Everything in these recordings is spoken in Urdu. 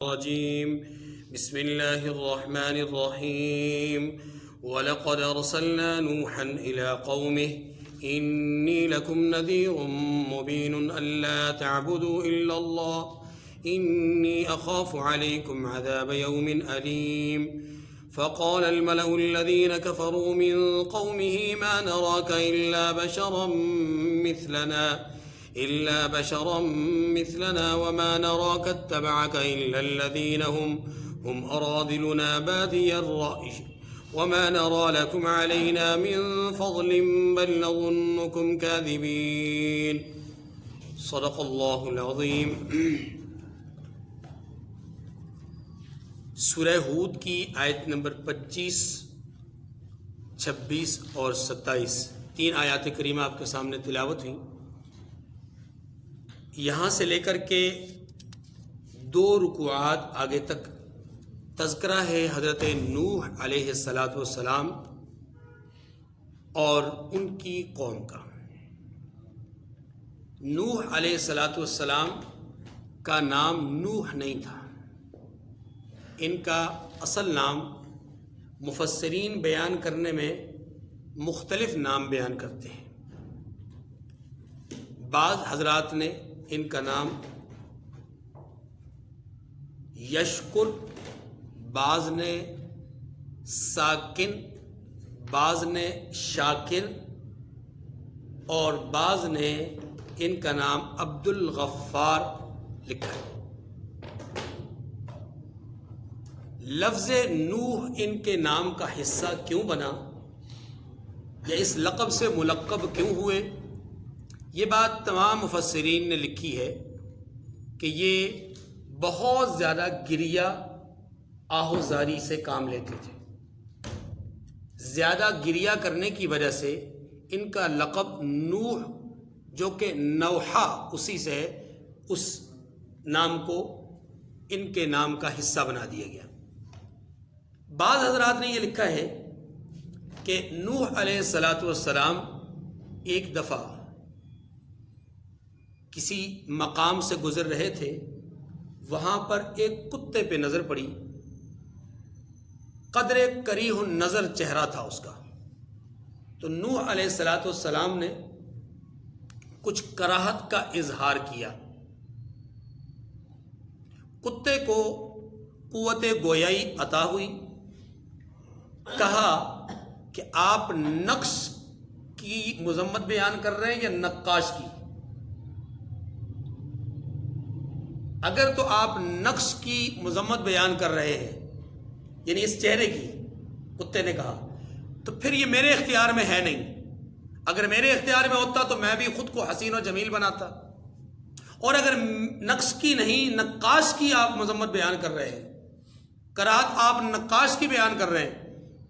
الرجيم بسم الله الرحمن الرحيم ولقد أرسلنا نوحا إلى قومه إني لكم نذير مبين ألا تعبدوا إلا الله إني أخاف عليكم عذاب يوم أليم فقال الملأ الذين كفروا من قومه ما نراك إلا بشرا مثلنا وما نراك اتبعك إلا الذين هم أراذلنا بادي الرأي وما نرى لكم علينا من فضل بل نظنكم كاذبين صدق اللہ العظیم۔ سورہ ہود کی آیت نمبر 25، 26 اور 27 تین آیات کریمہ آپ کے سامنے تلاوت ہوئی۔ یہاں سے لے کر کے 2 رکوعات آگے تک تذکرہ ہے حضرت نوح علیہ السلام اور ان کی قوم کا۔ نوح علیہ السلام کا نام نوح نہیں تھا، ان کا اصل نام مفسرین بیان کرنے میں مختلف نام بیان کرتے ہیں۔ بعض حضرات نے ان کا نام یشکر، بعض نے ساکن، بعض نے شاکر اور بعض نے ان کا نام عبد الغفار لکھا ہے۔ لفظ نوح ان کے نام کا حصہ کیوں بنا یا اس لقب سے ملقب کیوں ہوئے، یہ بات تمام مفسرین نے لکھی ہے کہ یہ بہت زیادہ گریہ آہوزاری سے کام لیتے تھے۔ زیادہ گریہ کرنے کی وجہ سے ان کا لقب نوح جو کہ نوحہ اسی سے اس نام کو ان کے نام کا حصہ بنا دیا گیا۔ بعض حضرات نے یہ لکھا ہے کہ نوح علیہ السلام ایک دفعہ کسی مقام سے گزر رہے تھے، وہاں پر ایک کتے پہ نظر پڑی، قدر کریہ النظر چہرہ تھا اس کا، تو نوح علیہ السلام نے کچھ کراہت کا اظہار کیا۔ کتے کو قوت گویائی عطا ہوئی، کہا کہ آپ نقش کی مذمت بیان کر رہے ہیں یا نقاش کی؟ اگر تو آپ نقش کی مذمت بیان کر رہے ہیں، یعنی اس چہرے کی، کتے نے کہا، تو پھر یہ میرے اختیار میں ہے نہیں۔ اگر میرے اختیار میں ہوتا تو میں بھی خود کو حسین و جمیل بناتا، اور اگر نقش کی نہیں نقاش کی آپ مذمت بیان کر رہے ہیں، کراہت آپ نقاش کی بیان کر رہے ہیں،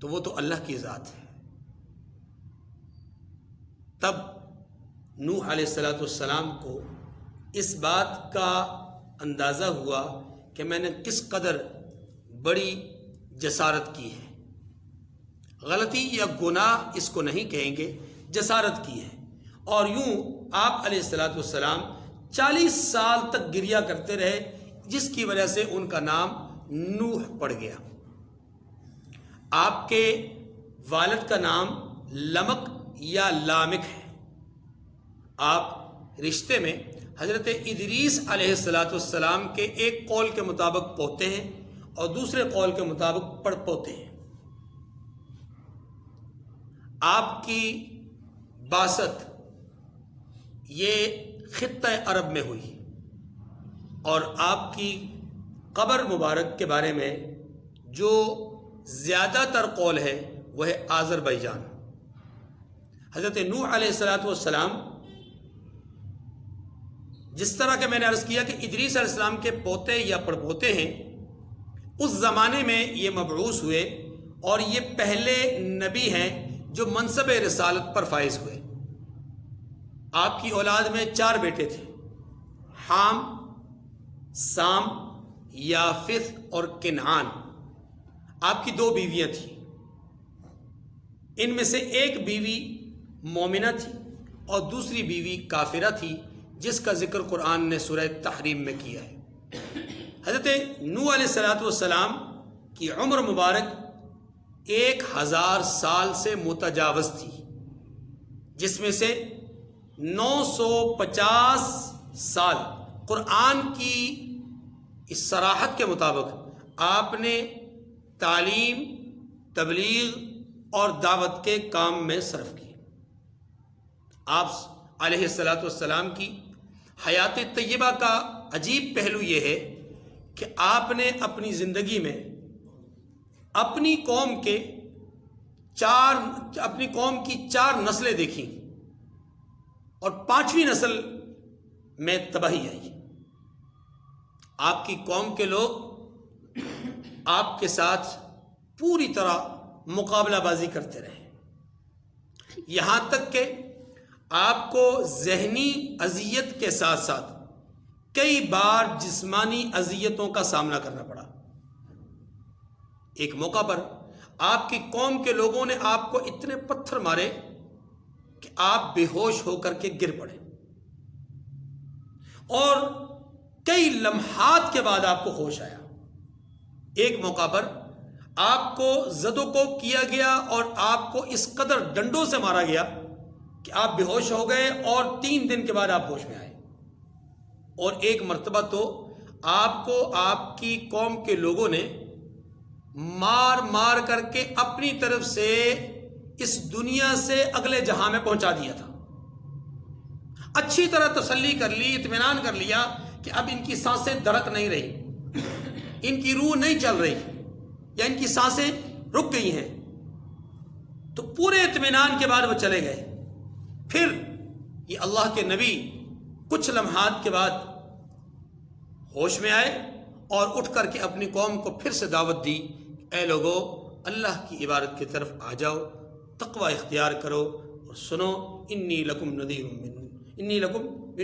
تو وہ تو اللہ کی ذات ہے۔ تب نوح علیہ السلام کو اس بات کا اندازہ ہوا کہ میں نے کس قدر بڑی جسارت کی ہے، غلطی یا گناہ اس کو نہیں کہیں گے، جسارت کی ہے۔ اور یوں آپ علیہ السلام 40 سال تک گریہ کرتے رہے، جس کی وجہ سے ان کا نام نوح پڑ گیا۔ آپ کے والد کا نام لمک یا لامک ہے۔ آپ رشتے میں حضرت ادریس علیہ السلام کے ایک قول کے مطابق پوتے ہیں اور دوسرے قول کے مطابق پڑ پوتے ہیں۔ آپ کی بعثت یہ خطہ عرب میں ہوئی، اور آپ کی قبر مبارک کے بارے میں جو زیادہ تر قول ہے وہ ہے آذربائیجان۔ حضرت نوح علیہ السلام، جس طرح کہ میں نے عرض کیا کہ ادریس علیہ السلام کے پوتے یا پڑپوتے ہیں، اس زمانے میں یہ مبعوث ہوئے اور یہ پہلے نبی ہیں جو منصب رسالت پر فائز ہوئے۔ آپ کی اولاد میں 4 بیٹے تھے، حام، سام، یافث اور کنعان۔ آپ کی 2 بیویاں تھیں، ان میں سے ایک بیوی مومنہ تھی اور دوسری بیوی کافرہ تھی، جس کا ذکر قرآن نے سورہ تحریم میں کیا ہے۔ حضرت نوح علیہ السلام کی عمر مبارک 1000 سال سے متجاوز تھی، جس میں سے 950 سال قرآن کی اس صراحت کے مطابق آپ نے تعلیم، تبلیغ اور دعوت کے کام میں صرف کیے۔ آپ علیہ السلام کی حیات طیبہ کا عجیب پہلو یہ ہے کہ آپ نے اپنی زندگی میں اپنی قوم کی 4 نسلیں دیکھیں اور 5ویں نسل میں تباہی آئی۔ آپ کی قوم کے لوگ آپ کے ساتھ پوری طرح مقابلہ بازی کرتے رہے، یہاں تک کہ آپ کو ذہنی اذیت کے ساتھ ساتھ کئی بار جسمانی اذیتوں کا سامنا کرنا پڑا۔ ایک موقع پر آپ کی قوم کے لوگوں نے آپ کو اتنے پتھر مارے کہ آپ بے ہوش ہو کر کے گر پڑے، اور کئی لمحات کے بعد آپ کو ہوش آیا۔ ایک موقع پر آپ کو زد و کوب کیا گیا اور آپ کو اس قدر ڈنڈوں سے مارا گیا کہ آپ بے ہوش ہو گئے، اور 3 دن کے بعد آپ ہوش میں آئے۔ اور ایک مرتبہ تو آپ کو آپ کی قوم کے لوگوں نے مار مار کر کے اپنی طرف سے اس دنیا سے اگلے جہاں میں پہنچا دیا تھا۔ اچھی طرح تسلی کر لی، اطمینان کر لیا کہ اب ان کی سانسیں دھڑک نہیں رہی، ان کی روح نہیں چل رہی، یا ان کی سانسیں رک گئی ہیں، تو پورے اطمینان کے بعد وہ چلے گئے۔ پھر یہ اللہ کے نبی کچھ لمحات کے بعد ہوش میں آئے اور اٹھ کر کے اپنی قوم کو پھر سے دعوت دی، اے لوگو اللہ کی عبادت کی طرف آ جاؤ، تقوی اختیار کرو اور سنو، انی لکم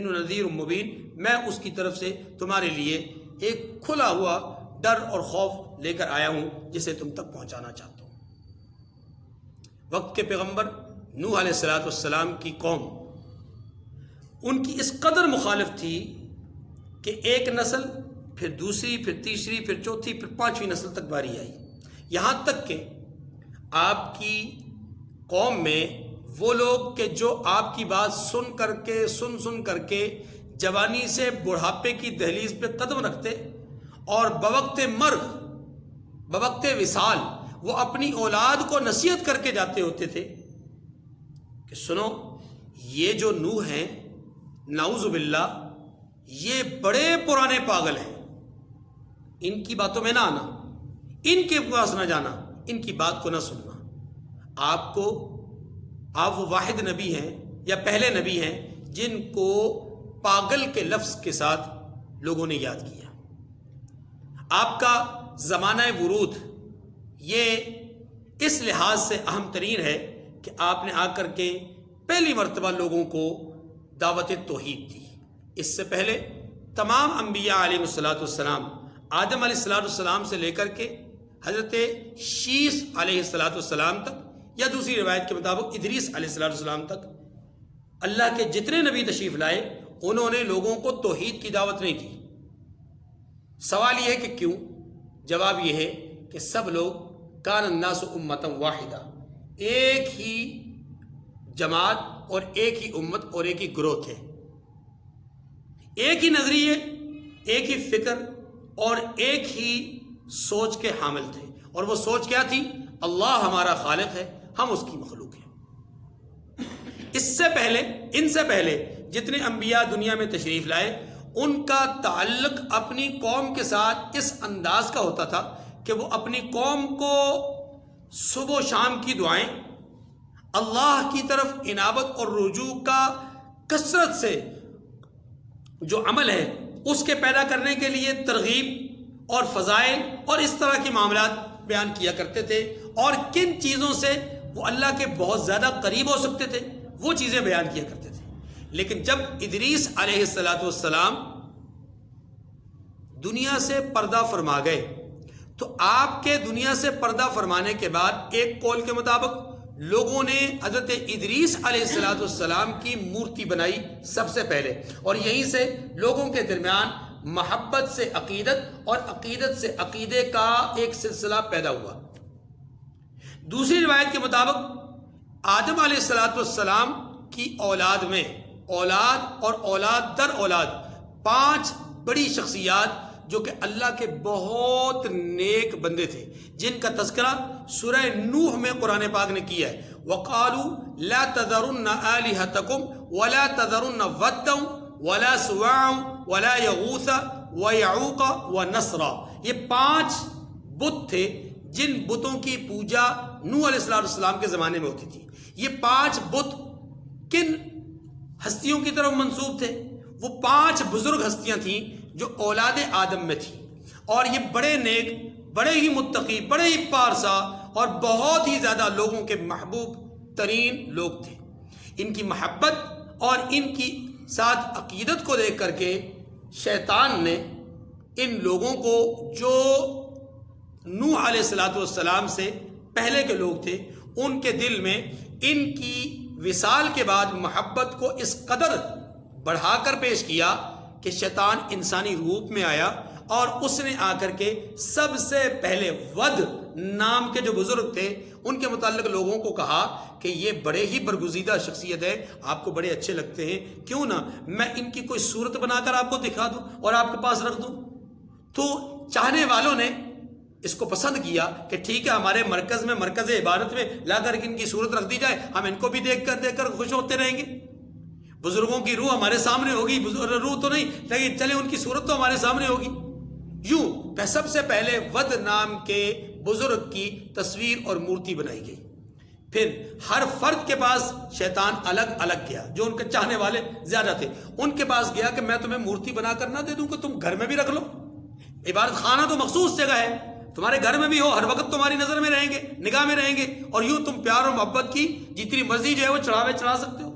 نذیر مبین، میں اس کی طرف سے تمہارے لیے ایک کھلا ہوا ڈر اور خوف لے کر آیا ہوں جسے تم تک پہنچانا چاہتا ہوں۔ وقت کے پیغمبر نوح علیہ السلام کی قوم ان کی اس قدر مخالف تھی کہ ایک نسل، پھر دوسری، پھر تیسری، پھر چوتھی، پھر 5ویں نسل تک باری آئی، یہاں تک کہ آپ کی قوم میں وہ لوگ کہ جو آپ کی بات سن کر کے جوانی سے بڑھاپے کی دہلیز پہ قدم رکھتے، اور بوقت مرگ، بوقت وصال وہ اپنی اولاد کو نصیحت کر کے جاتے ہوتے تھے کہ سنو، یہ جو نوح ہیں نعوذ باللہ یہ بڑے پرانے پاگل ہیں، ان کی باتوں میں نہ آنا، ان کے پاس نہ جانا، ان کی بات کو نہ سننا۔ آپ وہ واحد نبی ہیں یا پہلے نبی ہیں جن کو پاگل کے لفظ کے ساتھ لوگوں نے یاد کیا۔ آپ کا زمانہ ورود یہ اس لحاظ سے اہم ترین ہے کہ آپ نے آ کر کے پہلی مرتبہ لوگوں کو دعوت توحید دی۔ اس سے پہلے تمام انبیاء علیہ السلام، آدم علیہ السلام سے لے کر کے حضرت شیس علیہ السلام تک، یا دوسری روایت کے مطابق ادریس علیہ السلام تک، اللہ کے جتنے نبی تشریف لائے انہوں نے لوگوں کو توحید کی دعوت نہیں دی۔ سوال یہ ہے کہ کیوں؟ جواب یہ ہے کہ سب لوگ کان الناس امتا واحدہ، ایک ہی جماعت اور ایک ہی امت اور ایک ہی گروہ تھے، ایک ہی نظریے، ایک ہی فکر اور ایک ہی سوچ کے حامل تھے، اور وہ سوچ کیا تھی؟ اللہ ہمارا خالق ہے، ہم اس کی مخلوق ہیں۔ ان سے پہلے جتنے انبیاء دنیا میں تشریف لائے ان کا تعلق اپنی قوم کے ساتھ اس انداز کا ہوتا تھا کہ وہ اپنی قوم کو صبح و شام کی دعائیں، اللہ کی طرف انابت اور رجوع کا کثرت سے جو عمل ہے اس کے پیدا کرنے کے لیے ترغیب اور فضائل اور اس طرح کے معاملات بیان کیا کرتے تھے، اور کن چیزوں سے وہ اللہ کے بہت زیادہ قریب ہو سکتے تھے وہ چیزیں بیان کیا کرتے تھے۔ لیکن جب ادریس علیہ السلام دنیا سے پردہ فرما گئے تو آپ کے دنیا سے پردہ فرمانے کے بعد ایک قول کے مطابق لوگوں نے حضرت ادریس علیہ السلام کی مورتی بنائی سب سے پہلے، اور یہیں سے لوگوں کے درمیان محبت سے عقیدت اور عقیدت سے عقیدے کا ایک سلسلہ پیدا ہوا۔ دوسری روایت کے مطابق آدم علیہ السلام کی اولاد میں اولاد اور اولاد در اولاد 5 بڑی شخصیات جو کہ اللہ کے بہت نیک بندے تھے، جن کا تذکرہ سورہ نوح میں قرآن پاک نے کیا ہے۔ وَقَالُوا لَا تَذَرُنَّ آلِهَتَكُمْ وَلَا تَذَرُنَّ وَدًّا وَلَا سُوَاعًا وَلَا يَغُوثَ وَيَعُوقَ وَنَسْرًا۔ یہ 5 بت تھے جن بتوں کی پوجا نوح علیہ السلام کے زمانے میں ہوتی تھی۔ یہ 5 بت کن ہستیوں کی طرف منسوب تھے؟ وہ 5 بزرگ ہستیاں تھیں جو اولاد آدم میں تھی، اور یہ بڑے نیک، بڑے ہی متقی، بڑے ہی پارسا اور بہت ہی زیادہ لوگوں کے محبوب ترین لوگ تھے۔ ان کی محبت اور ان کی ساتھ عقیدت کو دیکھ کر کے شیطان نے ان لوگوں کو، جو نوح علیہ السلام سے پہلے کے لوگ تھے، ان کے دل میں ان کی وصال کے بعد محبت کو اس قدر بڑھا کر پیش کیا کہ شیطان انسانی روپ میں آیا، اور اس نے آ کر کے سب سے پہلے ود نام کے جو بزرگ تھے ان کے متعلق لوگوں کو کہا کہ یہ بڑے ہی برگزیدہ شخصیت ہے، آپ کو بڑے اچھے لگتے ہیں، کیوں نہ میں ان کی کوئی صورت بنا کر آپ کو دکھا دوں اور آپ کے پاس رکھ دوں۔ تو چاہنے والوں نے اس کو پسند کیا کہ ٹھیک ہے، ہمارے مرکز میں، مرکز عبادت میں لا کر ان کی صورت رکھ دی جائے، ہم ان کو بھی دیکھ کر خوش ہوتے رہیں گے، بزرگوں کی روح ہمارے سامنے ہوگی، روح تو نہیں لیکن چلے ان کی صورت تو ہمارے سامنے ہوگی۔ یوں سب سے پہلے ود نام کے بزرگ کی تصویر اور مورتی بنائی گئی۔ پھر ہر فرد کے پاس شیطان الگ الگ گیا، جو ان کے چاہنے والے زیادہ تھے، ان کے پاس گیا کہ میں تمہیں مورتی بنا کر نہ دے دوں کہ تم گھر میں بھی رکھ لو، عبادت خانہ تو مخصوص جگہ ہے، تمہارے گھر میں بھی ہو، ہر وقت تمہاری نظر میں رہیں گے، نگاہ میں رہیں گے، اور یوں تم پیار اور محبت کی جتنی مرضی جو ہے وہ چڑھا سکتے ہو۔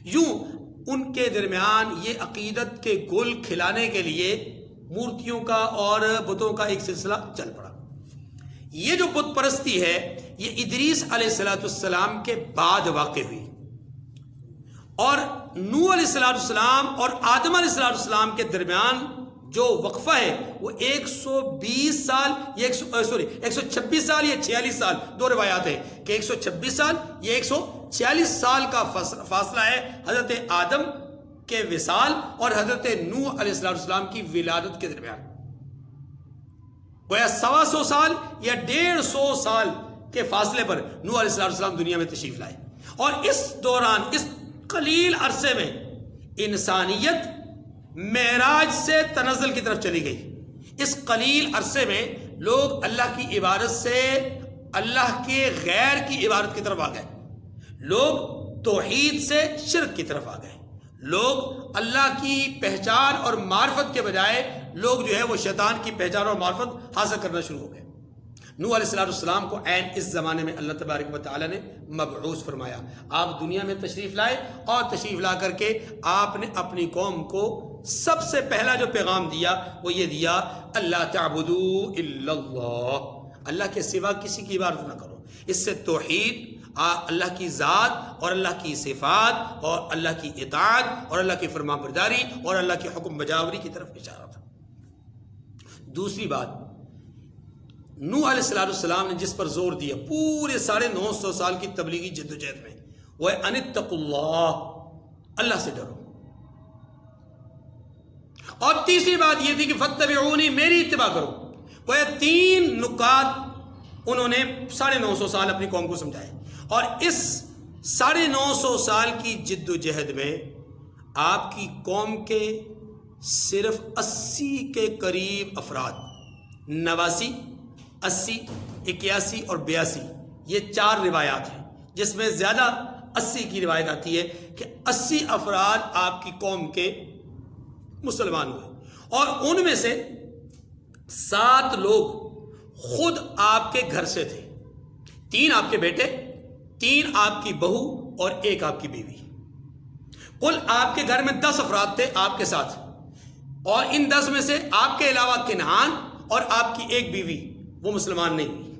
یوں ان کے درمیان یہ عقیدت کے گل کھلانے کے لیے مورتیوں کا اور بتوں کا ایک سلسلہ چل پڑا۔ یہ جو بت پرستی ہے یہ ادریس علیہ السلام کے بعد واقع ہوئی، اور نوح علیہ السلام اور آدم علیہ السلام کے درمیان جو وقفہ ہے وہ 120 سال یا 126 سال یا 46 سال، دو روایات ہیں کہ 126 سال یا 146 سال کا فاصلہ ہے حضرت آدم کے وصال اور حضرت نوح علیہ السلام کی ولادت کے درمیان۔ گویا 125 سال یا 150 سال کے فاصلے پر نوح علیہ السلام دنیا میں تشریف لائے، اور اس دوران، اس قلیل عرصے میں انسانیت معراج سے تنزل کی طرف چلی گئی۔ اس قلیل عرصے میں لوگ اللہ کی عبادت سے اللہ کے غیر کی عبادت کی طرف آ گئے، لوگ توحید سے شرک کی طرف آ گئے، لوگ اللہ کی پہچان اور معرفت کے بجائے لوگ جو ہے وہ شیطان کی پہچان اور معرفت حاصل کرنا شروع ہو گئے۔ نوح علیہ السلام کو عین اس زمانے میں اللہ تبارک و تعالی نے مبعوث فرمایا، آپ دنیا میں تشریف لائے، اور تشریف لا کر کے آپ نے اپنی قوم کو سب سے پہلا جو پیغام دیا وہ یہ دیا، اللہ تعبدوا الا اللہ، اللہ کے سوا کسی کی عبادت نہ کرو۔ اس سے توحید، اللہ کی ذات اور اللہ کی صفات اور اللہ کی اطاعت اور اللہ کی فرمانبرداری اور اللہ کی حکم بجاوری کی طرف اشارہ تھا۔ دوسری بات، نوح علیہ السلام نے جس پر زور دیا پورے 950 سال کی تبلیغی جدوجہد میں، وہ ہے ان اتقوا اللہ، اللہ سے ڈرو۔ اور تیسری بات یہ تھی کہ فاتبعونی، میری اتباع کرو۔ وہ 3 نکات انہوں نے 950 سال اپنی قوم کو سمجھائے، اور اس 950 سال کی جد و جہد میں آپ کی قوم کے صرف 80 کے قریب افراد، 89، 80، 81 اور 82، یہ 4 روایات ہیں، جس میں زیادہ 80 کی روایت آتی ہے کہ 80 افراد آپ کی قوم کے مسلمان ہوئے، اور ان میں سے 7 لوگ خود آپ کے گھر سے تھے، 3 آپ کے بیٹے، 3 آپ کی بہو اور 1 آپ کی بیوی۔ کل آپ کے گھر میں 10 افراد تھے آپ کے ساتھ، اور ان 10 میں سے آپ کے علاوہ کنعان اور آپ کی 1 بیوی وہ مسلمان نہیں ہوئی،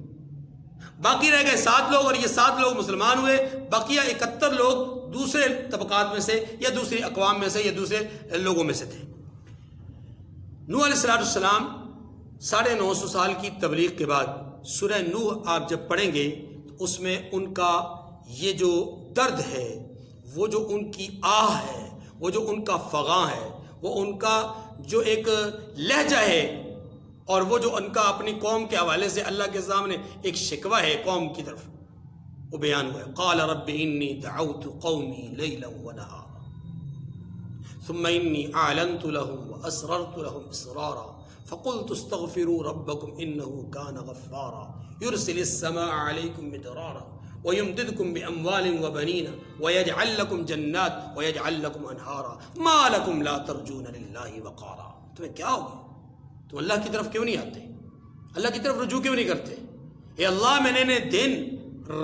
باقی رہ گئے 7 لوگ، اور یہ 7 لوگ مسلمان ہوئے، بقیہ 71 لوگ دوسرے طبقات میں سے یا دوسری اقوام میں سے یا دوسرے لوگوں میں سے تھے۔ نوح علیہ السلام 950 سال کی تبلیغ کے بعد سورہ نوح آپ جب پڑھیں گے تو اس میں ان کا یہ جو درد ہے، وہ جو ان کی آہ ہے، وہ جو ان کا فغاں ہے، وہ ان کا جو ایک لہجہ ہے، اور وہ جو ان کا اپنی قوم کے حوالے سے اللہ کے سامنے ایک شکوہ ہے قوم کی طرف، وہ بیان ہوا ہے۔ قال رب انی دعوت قومی لیلا ونہارا ثم انی اعلنت لهم واسررت لهم اسرارا فقلت استغفروا ربكم انه كان غفارا يرسل السماء عليكم مدرارا ويمددكم باموال وبنين ويجعل لكم جنات ويجعل لكم انهارا ما لكم لا ترجون لله وقارا۔ تمہیں کیا ہو گیا؟ تم اللہ کی طرف کیوں نہیں آتے؟ اللہ کی طرف رجوع کیوں نہیں کرتے؟ اے اللہ، میں نے دن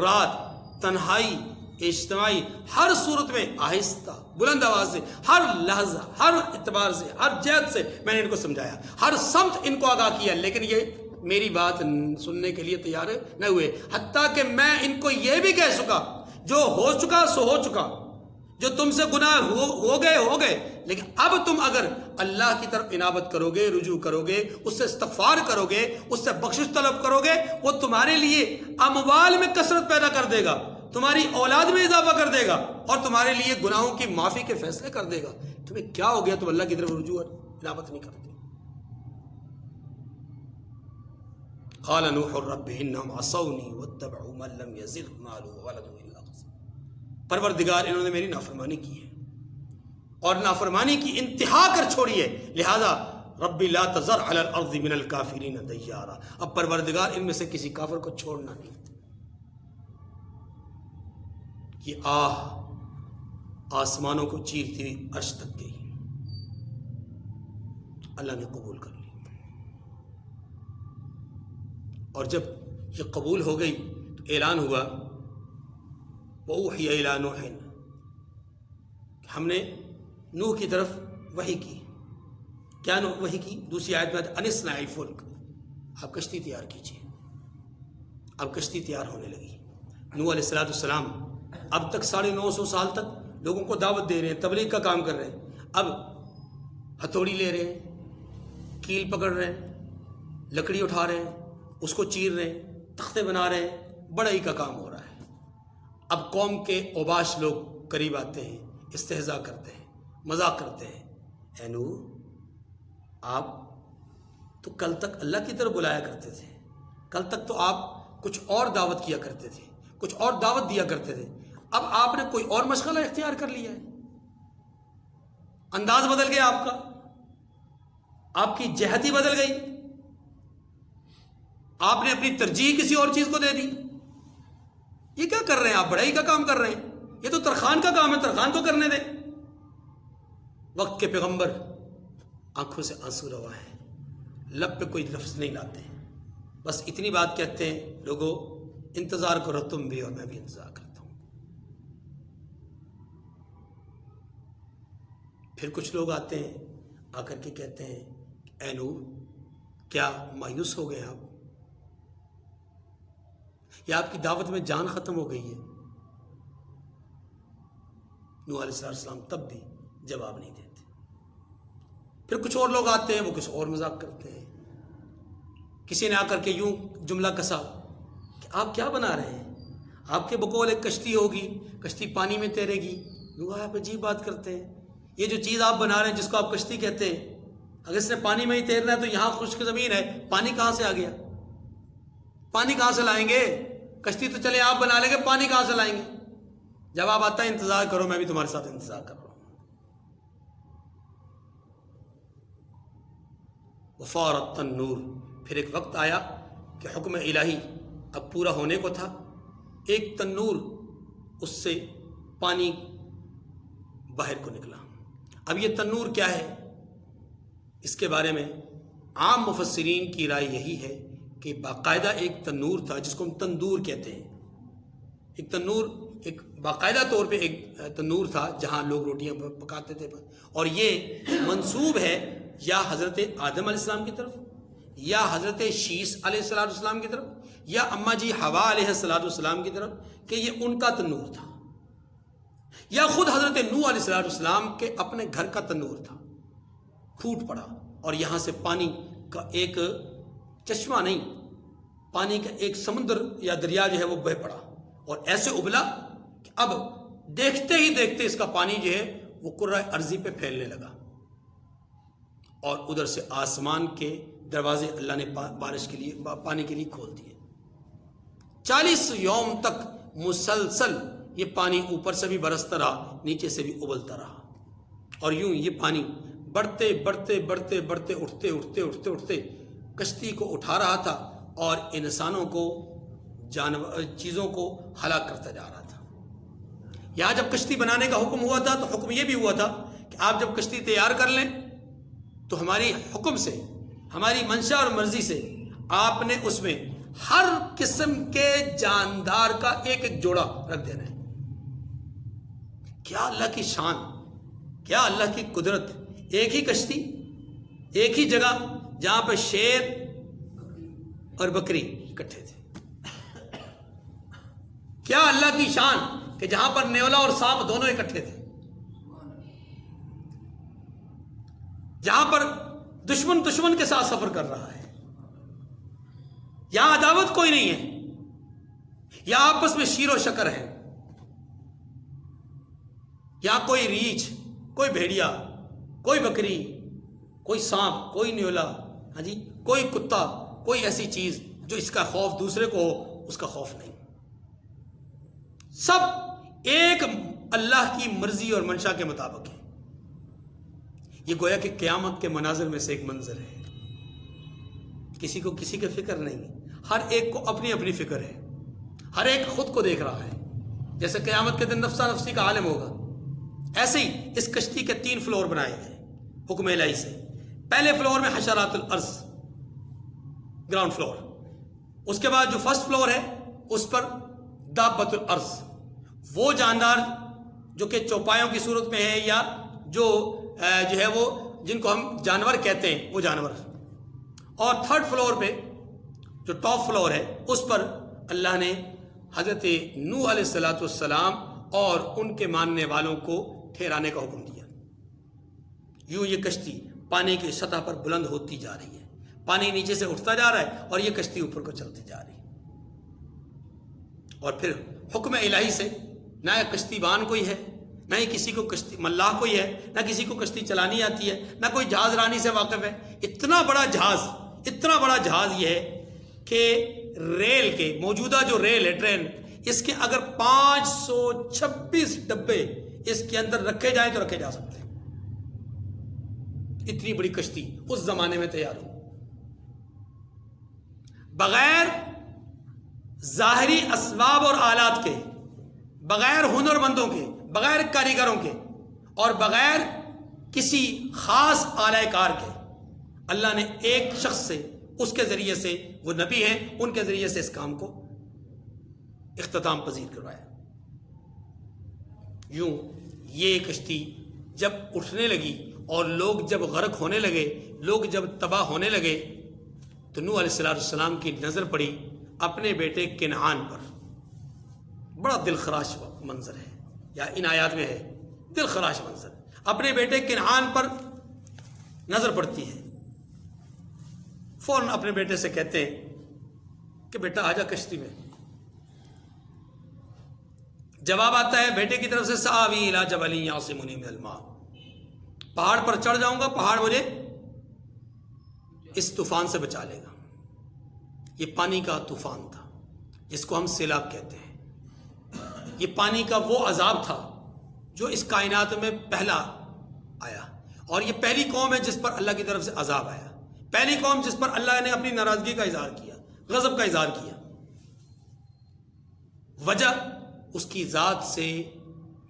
رات، تنہائی، اجتماعی، ہر صورت میں آہستہ بلند آواز سے، ہر لحظہ، ہر اعتبار سے، ہر جہت سے میں نے ان کو سمجھایا، ہر سمت ان کو آگاہ کیا، لیکن یہ میری بات سننے کے لیے تیار نہ ہوئے۔ حتیٰ کہ میں ان کو یہ بھی کہہ سکا، جو ہو چکا سو ہو چکا، جو تم سے گناہ ہو گئے، لیکن اب تم اگر اللہ کی طرف انابت کرو گے، رجوع کرو گے، اس سے استغفار کرو گے، اس سے بخشش طلب کرو گے، وہ تمہارے لیے اموال میں کثرت پیدا کر دے گا، تمہاری اولاد میں اضافہ کر دے گا، اور تمہارے لیے گناہوں کی معافی کے فیصلے کر دے گا۔ تمہیں کیا ہو گیا؟ تم اللہ کی طرف رجوع اور انابت نہیں کرتے۔ قال نوح رب انهم عصوني واتبعوا من لم يزغ ماله وولده الا خسارا۔ پروردگار، انہوں نے میری نافرمانی کی ہے اور نافرمانی کی انتہا کر چھوڑی ہے، لہذا رب لا تذر علی الارض من الکافرین دیارا۔ اب پروردگار ان میں سے کسی کافر کو چھوڑنا نہیں۔ یہ آسمانوں کو چیرتی ہوئی عرش تک گئی، اللہ نے قبول کر لی، اور جب یہ قبول ہو گئی تو اعلان ہوا وَأُوحِيَ إِلَىٰ نُوحٍ، ہم نے نوح کی طرف وحی کی۔ کیا وحی کی؟ دوسری آیت میں أَنِ اصْنَعِ الْفُلْكَ، آپ کشتی تیار کیجیے۔ اب کشتی تیار ہونے لگی۔ نوح علیہ السلام اب تک 950 سال تک لوگوں کو دعوت دے رہے ہیں، تبلیغ کا کام کر رہے ہیں۔ اب ہتھوڑی لے رہے ہیں، کیل پکڑ رہے ہیں، لکڑی اٹھا رہے ہیں، اس کو چیر رہے ہیں، تختے بنا رہے ہیں، بڑائی کا کام ہو رہا ہے۔ اب قوم کے اوباش لوگ قریب آتے ہیں، استہزاء کرتے ہیں، مذاق کرتے ہیں۔ اے نوح، آپ تو کل تک اللہ کی طرف بلایا کرتے تھے، کل تک تو آپ کچھ اور دعوت کیا کرتے تھے، کچھ اور دعوت دیا کرتے تھے، اب آپ نے کوئی اور مشغلہ اختیار کر لیا ہے، انداز بدل گیا آپ کا، آپ کی جہت ہی بدل گئی، آپ نے اپنی ترجیح کسی اور چیز کو دے دی۔ یہ کیا کر رہے ہیں آپ؟ بڑائی کا کام کر رہے ہیں، یہ تو ترخان کا کام ہے، ترخان کو کرنے دیں۔ وقت کے پیغمبر آنکھوں سے آنسو روا ہیں، لب پہ کوئی لفظ نہیں لاتے، بس اتنی بات کہتے ہیں، لوگوں انتظار کرو تم بھی اور میں بھی انتظار کرتا ہوں۔ پھر کچھ لوگ آتے ہیں، آ کر کے کہتے ہیں اے نوح، کیا مایوس ہو گئے آپ؟ یا آپ کی دعوت میں جان ختم ہو گئی ہے؟ نوح علیہ السلام تب بھی جواب نہیں دیتے۔ پھر کچھ اور لوگ آتے ہیں، وہ کچھ اور مذاق کرتے ہیں۔ کسی نے آ کر کے یوں جملہ کسا کہ آپ کیا بنا رہے ہیں؟ آپ کے بقول ایک کشتی ہوگی، کشتی پانی میں تیرے گی۔ نوح آپ عجیب بات کرتے ہیں، یہ جو چیز آپ بنا رہے ہیں جس کو آپ کشتی کہتے ہیں، اگر اس نے پانی میں ہی تیرنا ہے تو یہاں خشک زمین ہے، پانی کہاں سے آ گیا؟ پانی کہاں سے لائیں گے؟ کشتی تو چلے آپ بنا لیں گے، پانی کہاں سے لائیں گے؟ جواب آتا ہے انتظار کرو، میں بھی تمہارے ساتھ انتظار کر رہا ہوں۔ وفارت النور، پھر ایک وقت آیا کہ حکم الہی اب پورا ہونے کو تھا، ایک تنور اس سے پانی باہر کو نکلا۔ اب یہ تنور کیا ہے؟ اس کے بارے میں عام مفسرین کی رائے یہی ہے کہ باقاعدہ ایک تنور تھا جس کو ہم تندور کہتے ہیں۔ ایک تنور ایک باقاعدہ طور پہ ایک تنور تھا جہاں لوگ روٹیاں پکاتے تھے، اور یہ منسوب ہے یا حضرت آدم علیہ السلام کی طرف، یا حضرت شیس علیہ السلام کی طرف، یا اماں جی حوا علیہ السلام کی طرف، کہ یہ ان کا تنور تھا، یا خود حضرت نوح علیہ السلام کے اپنے گھر کا تنور تھا، پھوٹ پڑا اور یہاں سے پانی کا ایک چشمہ نہیں، پانی کا ایک سمندر یا دریا جو ہے وہ بہہ پڑا اور ایسے ابلا کہ اب دیکھتے ہی دیکھتے اس کا پانی جو ہے وہ کرۂ ارضی پہ پھیلنے لگا، اور ادھر سے آسمان کے دروازے اللہ نے بارش کے لیے، پانی کے لیے کھول دیے۔ 40 یوم تک مسلسل یہ پانی اوپر سے بھی برستا رہا، نیچے سے بھی ابلتا رہا، اور یوں یہ پانی بڑھتے بڑھتے بڑھتے بڑھتے اٹھتے اٹھتے اٹھتے اٹھتے کشتی کو اٹھا رہا تھا اور انسانوں کو، جانور، چیزوں کو ہلاک کرتا جا رہا تھا۔ یہاں جب کشتی بنانے کا حکم ہوا تھا تو حکم یہ بھی ہوا تھا کہ آپ جب کشتی تیار کر لیں تو ہماری حکم سے، ہماری منشا اور مرضی سے آپ نے اس میں ہر قسم کے جاندار کا ایک ایک جوڑا رکھ دینا ہے۔ کیا اللہ کی شان، کیا اللہ کی قدرت! ایک ہی کشتی، ایک ہی جگہ جہاں پہ شیر اور بکری اکٹھے تھے۔ کیا اللہ کی شان کہ جہاں پر نیولا اور سانپ دونوں اکٹھے تھے، جہاں پر دشمن کے ساتھ سفر کر رہا ہے، یہاں عداوت کوئی نہیں ہے، یہاں آپس میں شیر و شکر ہے، یہاں کوئی ریچھ، کوئی بھیڑیا، کوئی بکری، کوئی سانپ، کوئی نیولا، ہاں جی، کوئی کتا، کوئی ایسی چیز جو اس کا خوف دوسرے کو ہو، اس کا خوف نہیں۔ سب ایک اللہ کی مرضی اور منشا کے مطابق ہے۔ یہ گویا کہ قیامت کے مناظر میں سے ایک منظر ہے۔ کسی کو کسی کی فکر نہیں، ہر ایک کو اپنی اپنی فکر ہے، ہر ایک خود کو دیکھ رہا ہے۔ جیسے قیامت کے دن نفسا نفسی کا عالم ہوگا، ایسے ہی اس کشتی کے 3 فلور بنائے گئے حکم الہی سے۔ پہلے فلور میں حشرات الارض، گراؤنڈ فلور، اس کے بعد جو فرسٹ فلور ہے اس پر دابۃ الارض، وہ جاندار جو کہ چوپایوں کی صورت میں ہے یا جو ہے وہ جن کو ہم جانور کہتے ہیں، وہ جانور۔ اور 3rd فلور پہ جو ٹاپ فلور ہے اس پر اللہ نے حضرت نوح علیہ السلام اور ان کے ماننے والوں کو ٹھہرانے کا حکم دیا۔ یوں یہ کشتی پانی کی سطح پر بلند ہوتی جا رہی ہے، پانی نیچے سے اٹھتا جا رہا ہے اور یہ کشتی اوپر کو چلتی جا رہی ہے۔ اور پھر حکم الہی سے نہ کشتی بان کوئی ہے، نہ ہی کسی کو کشتی ملاح کوئی ہے، نہ کسی کو کشتی چلانی آتی ہے، نہ کوئی جہاز رانی سے واقف ہے۔ اتنا بڑا جہاز یہ ہے کہ ریل کے موجودہ جو ریل ہے، ٹرین، اس کے اگر 526 ڈبے اس کے اندر رکھے جائیں تو رکھے جا سکتے ہیں۔ اتنی بڑی کشتی اس زمانے میں تیار ہو، بغیر ظاہری اسباب اور آلات کے، بغیر ہنرمندوں کے، بغیر کاریگروں کے، اور بغیر کسی خاص آلہ کار کے، اللہ نے ایک شخص سے، اس کے ذریعے سے، وہ نبی ہیں، ان کے ذریعے سے اس کام کو اختتام پذیر کروایا۔ یوں یہ کشتی جب اٹھنے لگی اور لوگ جب غرق ہونے لگے، لوگ جب تباہ ہونے لگے، تو نوح علیہ السلام کی نظر پڑی اپنے بیٹے کنعان پر۔ بڑا دل خراش منظر ہے، یا ان آیات میں ہے دل خراش منظر۔ اپنے بیٹے کنعان پر نظر پڑتی ہے، فوراً اپنے بیٹے سے کہتے ہیں کہ بیٹا آجا کشتی میں۔ جواب آتا ہے بیٹے کی طرف سے، سآوی الی جبل یعصمنی من الماء، پہاڑ پر چڑھ جاؤں گا، پہاڑ مجھے اس طوفان سے بچا لے گا۔ یہ پانی کا طوفان تھا جس کو ہم سیلاب کہتے ہیں۔ یہ پانی کا وہ عذاب تھا جو اس کائنات میں پہلا آیا، اور یہ پہلی قوم ہے جس پر اللہ کی طرف سے عذاب آیا، پہلی قوم جس پر اللہ نے اپنی ناراضگی کا اظہار کیا، غضب کا اظہار کیا۔ وجہ اس کی ذات سے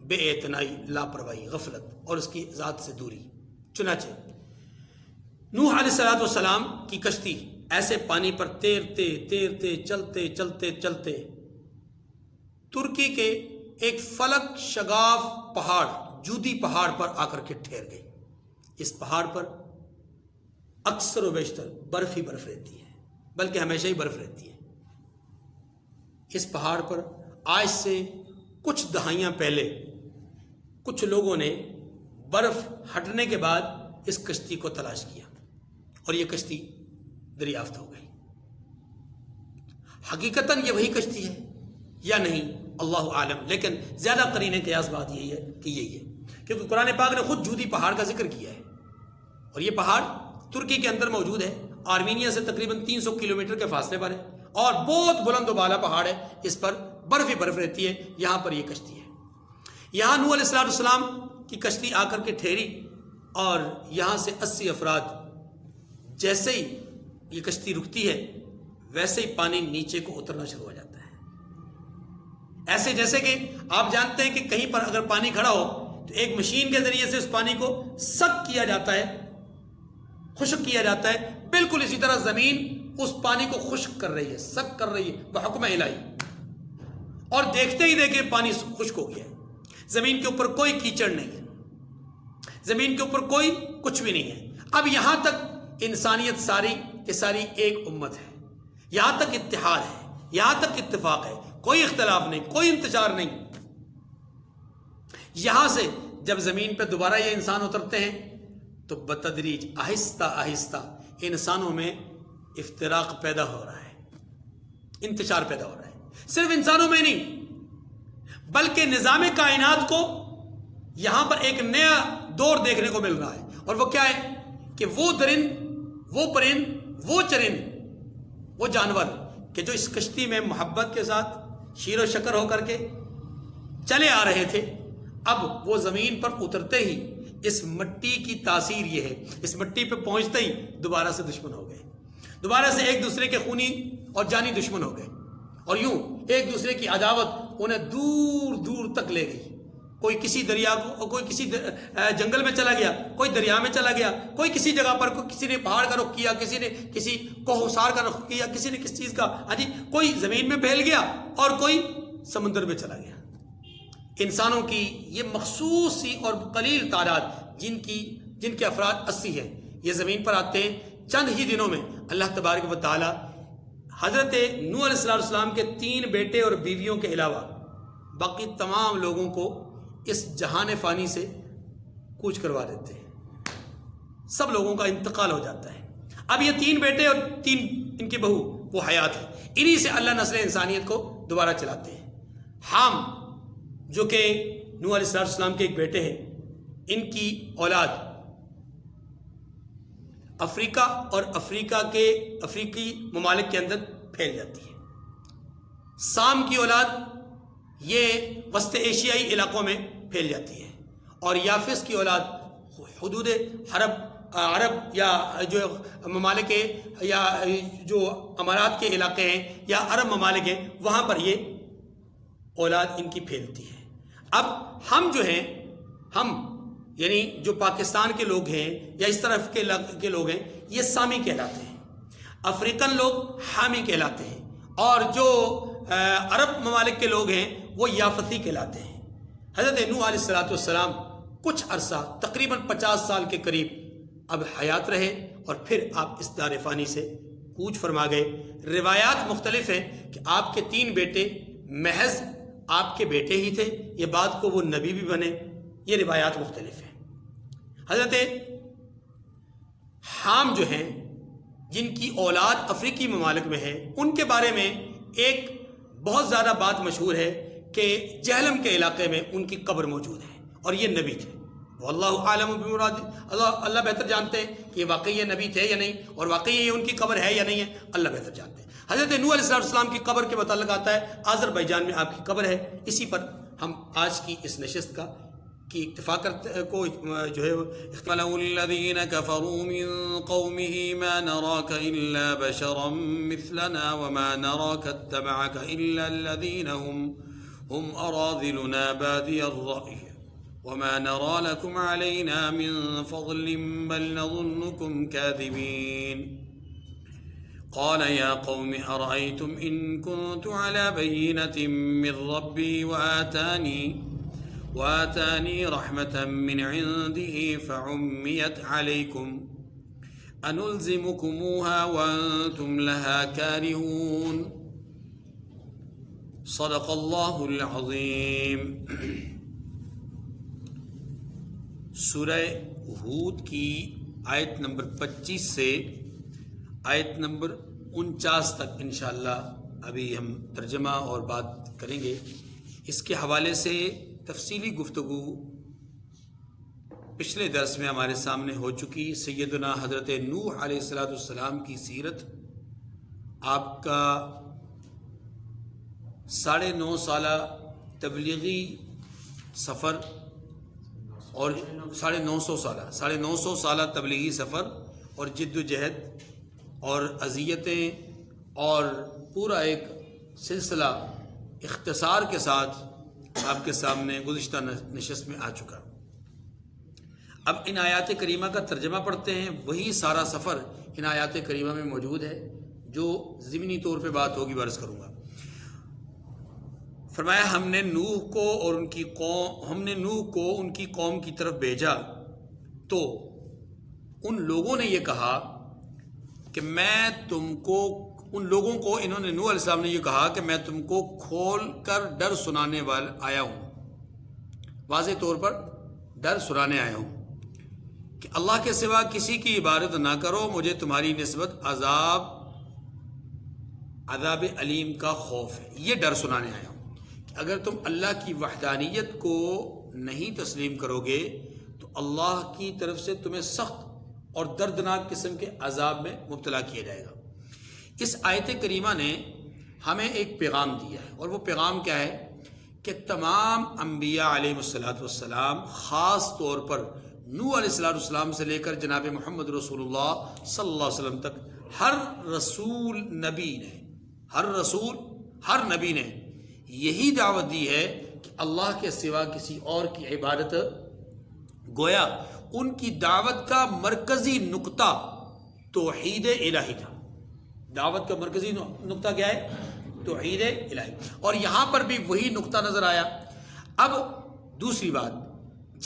بے اعتنائی، لاپرواہی، غفلت اور اس کی ذات سے دوری۔ چنانچہ نوح علیہ السلام کی کشتی ایسے پانی پر تیرتے تیرتے چلتے چلتے چلتے ترکی کے ایک فلک شگاف پہاڑ، جودی پہاڑ پر آ کر کے ٹھہر گئی۔ اس پہاڑ پر اکثر و بیشتر برف ہی برف رہتی ہے، بلکہ ہمیشہ ہی برف رہتی ہے۔ اس پہاڑ پر آج سے کچھ دہائیاں پہلے کچھ لوگوں نے برف ہٹنے کے بعد اس کشتی کو تلاش کیا، اور یہ کشتی دریافت ہو گئی۔ حقیقتاً یہ وہی کشتی ہے یا نہیں، اللہ عالم، لیکن زیادہ قرین قیاس بات یہی ہے کہ یہی ہے، کیونکہ قرآن پاک نے خود جودی پہاڑ کا ذکر کیا ہے، اور یہ پہاڑ ترکی کے اندر موجود ہے، آرمینیا سے تقریباً 300 کلومیٹر کے فاصلے پر ہے، اور بہت بلند و بالا پہاڑ ہے، اس پر برف ہی برف رہتی ہے۔ یہاں پر یہ کشتی ہے، یہاں نوح علیہ السلام کی کشتی آ کر کے ٹھہری، اور یہاں سے 80 افراد، جیسے ہی یہ کشتی رکتی ہے ویسے ہی پانی نیچے کو اترنا شروع ہو جاتا ہے، ایسے جیسے کہ آپ جانتے ہیں کہ کہیں پر اگر پانی کھڑا ہو تو ایک مشین کے ذریعے سے اس پانی کو سک کیا جاتا ہے، خشک کیا جاتا ہے، بالکل اسی طرح زمین اس پانی کو خشک کر رہی ہے، سک کر رہی ہے بحکم الہی، اور دیکھتے ہی دیکھے پانی خشک ہو گیا ہے، زمین کے اوپر کوئی کیچڑ نہیں ہے، زمین کے اوپر کوئی کچھ بھی نہیں ہے۔ اب یہاں تک انسانیت ساری کہ ساری ایک امت ہے، یہاں تک اتحاد ہے، یہاں تک اتفاق ہے، کوئی اختلاف نہیں، کوئی انتشار نہیں۔ یہاں سے جب زمین پہ دوبارہ یہ انسان اترتے ہیں تو بتدریج آہستہ آہستہ انسانوں میں افتراق پیدا ہو رہا ہے، انتشار پیدا ہو رہا ہے، صرف انسانوں میں نہیں بلکہ نظام کائنات کو یہاں پر ایک نیا دور دیکھنے کو مل رہا ہے، اور وہ کیا ہے کہ وہ درند، وہ پرند، وہ چرند، وہ جانور کہ جو اس کشتی میں محبت کے ساتھ شیر و شکر ہو کر کے چلے آ رہے تھے، اب وہ زمین پر اترتے ہی اس مٹی کی تاثیر یہ ہے، اس مٹی پہ پہنچتے ہی دوبارہ سے دشمن ہو گئے، دوبارہ سے ایک دوسرے کے خونی اور جانی دشمن ہو گئے، اور یوں ایک دوسرے کی عداوت انہیں دور دور تک لے گئی۔ کوئی کسی دریا کو، کوئی کسی جنگل میں چلا گیا، کوئی دریا میں چلا گیا، کوئی کسی جگہ پر، کوئی کسی نے پہاڑ کا رخ کیا، کسی نے کسی کوہسار کا رخ کیا، کسی نے کس چیز کا، ہاں جی، کوئی زمین میں پھیل گیا اور کوئی سمندر میں چلا گیا۔ انسانوں کی یہ مخصوص سی اور قلیل تعداد جن کے افراد 80 ہیں، یہ زمین پر آتے ہیں۔ چند ہی دنوں میں اللہ تبارک و تعالی حضرت نوح علیہ السلام کے 3 بیٹے اور بیویوں کے علاوہ باقی تمام لوگوں کو اس جہان فانی سے کوچ کروا دیتے ہیں، سب لوگوں کا انتقال ہو جاتا ہے۔ اب یہ 3 بیٹے اور 3 ان کی بہو وہ حیات ہیں، انہی سے اللہ نسل انسانیت کو دوبارہ چلاتے ہیں۔ حام جو کہ نوح علیہ السلام کے ایک بیٹے ہیں، ان کی اولاد افریقہ اور افریقی ممالک کے اندر پھیل جاتی ہے۔ سام کی اولاد یہ وسط ایشیائی علاقوں میں پھیل جاتی ہے، اور یافس کی اولاد حدود عرب یا جو ممالک یا جو امارات کے علاقے ہیں یا عرب ممالک ہیں وہاں پر یہ اولاد ان کی پھیلتی ہے۔ اب ہم جو ہیں، ہم یعنی جو پاکستان کے لوگ ہیں یا اس طرف کے لوگ ہیں، یہ سامی کہلاتے ہیں، افریقن لوگ حامی کہلاتے ہیں، اور جو عرب ممالک کے لوگ ہیں وہ یافتی کہلاتے ہیں۔ حضرت نوح علیہ السلام کچھ عرصہ تقریباً 50 سال کے قریب اب حیات رہے، اور پھر آپ اس دار فانی سے کوچ فرما گئے۔ روایات مختلف ہیں کہ آپ کے 3 بیٹے محض آپ کے بیٹے ہی تھے، یہ بات کو وہ نبی بھی بنے، یہ روایات مختلف ہیں۔ حضرت حام جو ہیں، جن کی اولاد افریقی ممالک میں ہے، ان کے بارے میں ایک بہت زیادہ بات مشہور ہے کہ جہلم کے علاقے میں ان کی قبر موجود ہے، اور یہ نبی تھے۔ واللہ عالم بمراد، اللہ بہتر جانتے ہیں کہ یہ واقعی یہ نبی تھے یا نہیں، اور واقعی یہ ان کی قبر ہے یا نہیں ہے، اللہ بہتر جانتے ہیں۔ حضرت نوح علیہ السلام کی قبر کے متعلق آتا ہے آذربائیجان میں آپ کی قبر ہے۔ اسی پر ہم آج کی اس نشست کی اکتفا کرتے کو جو ہے قالوا الذين كفروا من قومه ما نراك إلا بشرا مثلنا وما نراك اتبعك إلا الذين هم أراذلنا بادي الرأي وما نرى لكم علينا من فضل بل نظنكم كاذبين قال يا قوم أرأيتم إن كنت على بينة من ربي وآتاني رحمة من عنده فعميت عليكم أنلزمكموها وأنتم لها كارهون صدق الله العظيم۔ سورہ ہود کی آیت نمبر 25 سے آیت نمبر 49 تک انشاءاللہ ابھی ہم ترجمہ اور بات کریں گے۔ اس کے حوالے سے تفصیلی گفتگو پچھلے درس میں ہمارے سامنے ہو چکی۔ سیدنا حضرت نوح علیہ السلام کی سیرت، آپ کا 9.5 سالہ تبلیغی سفر اور 950 سالہ تبلیغی سفر اور جد و جہد اور اذیتیں اور پورا ایک سلسلہ اختصار کے ساتھ آپ کے سامنے گزشتہ نشست میں آ چکا۔ اب ان آیات کریمہ کا ترجمہ پڑھتے ہیں۔ وہی سارا سفر ان آیات کریمہ میں موجود ہے جو ضمنی طور پہ بات ہوگی عرض کروں گا۔ فرمایا ہم نے نوح کو ان کی قوم کی طرف بھیجا تو ان لوگوں نے یہ کہا کہ ان لوگوں کو انہوں نے نوح علیہ السلام نے یہ کہا کہ میں تم کو کھول کر ڈر سنانے والا آیا ہوں، واضح طور پر ڈر سنانے آیا ہوں کہ اللہ کے سوا کسی کی عبادت نہ کرو، مجھے تمہاری نسبت عذاب علیم کا خوف ہے۔ یہ ڈر سنانے آیا ہوں کہ اگر تم اللہ کی وحدانیت کو نہیں تسلیم کرو گے تو اللہ کی طرف سے تمہیں سخت اور دردناک قسم کے عذاب میں مبتلا کیا جائے گا۔ اس آیت کریمہ نے ہمیں ایک پیغام دیا ہے، اور وہ پیغام کیا ہے کہ تمام انبیاء علیہ السلام، خاص طور پر نوح علیہ السلام سے لے کر جناب محمد رسول اللہ صلی اللہ علیہ وسلم تک ہر نبی نے یہی دعوت دی ہے کہ اللہ کے سوا کسی اور کی عبادت، گویا ان کی دعوت کا مرکزی نقطہ توحید الہی تھا۔ دعوت کا مرکزی نقطہ کیا ہے؟ توحید الہی، اور یہاں پر بھی وہی نقطہ نظر آیا۔ اب دوسری بات،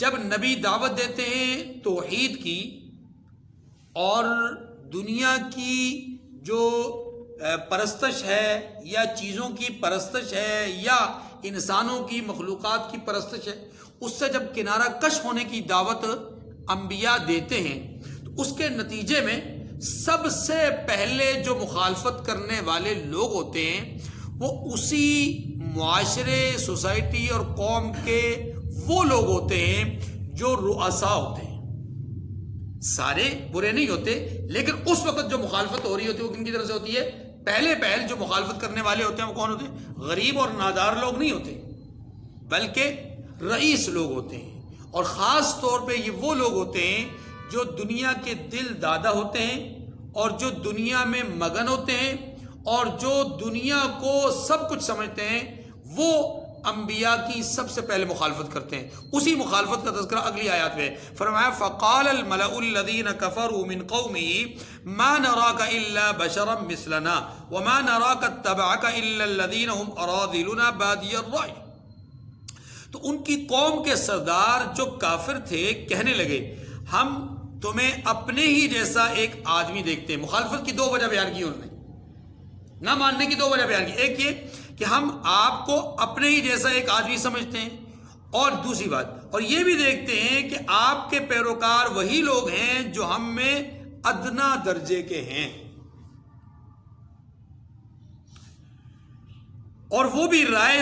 جب نبی دعوت دیتے ہیں توحید کی اور دنیا کی جو پرستش ہے یا چیزوں کی پرستش ہے یا انسانوں کی مخلوقات کی پرستش ہے، اس سے جب کنارہ کش ہونے کی دعوت انبیاء دیتے ہیں تو اس کے نتیجے میں سب سے پہلے جو مخالفت کرنے والے لوگ ہوتے ہیں وہ اسی معاشرے، سوسائٹی اور قوم کے وہ لوگ ہوتے ہیں جو رؤساء ہوتے ہیں۔ سارے برے نہیں ہوتے، لیکن اس وقت جو مخالفت ہو رہی ہوتی ہے وہ کن کی طرف سے ہوتی ہے؟ پہلے جو مخالفت کرنے والے ہوتے ہیں وہ کون ہوتے ہیں؟ غریب اور نادار لوگ نہیں ہوتے، بلکہ رئیس لوگ ہوتے ہیں، اور خاص طور پہ یہ وہ لوگ ہوتے ہیں جو دنیا کے دل دادا ہوتے ہیں اور جو دنیا میں مگن ہوتے ہیں اور جو دنیا کو سب کچھ سمجھتے ہیں، وہ انبیاء کی سب سے پہلے مخالفت کرتے ہیں۔ اسی مخالفت کا تذکرہ اگلی آیات میں فرمایا فقال الملأ الذين كفروا من قومه ما نراك الا بشرا مثلنا وما نراك اتبعك الا الذين هم اراذلنا بادي الرأي۔ تو ان کی قوم کے سردار جو کافر تھے کہنے لگے ہم تمہیں اپنے ہی جیسا ایک آدمی دیکھتے ہیں۔ مخالفت کی دو وجہ بیان کی انہوں نے، نہ ماننے کی دو وجہ بیان کی، ایک یہ کہ ہم آپ کو اپنے ہی جیسا ایک آدمی سمجھتے ہیں، اور دوسری بات اور یہ بھی دیکھتے ہیں کہ آپ کے پیروکار وہی لوگ ہیں جو ہم میں ادنا درجے کے ہیں، اور وہ بھی رائے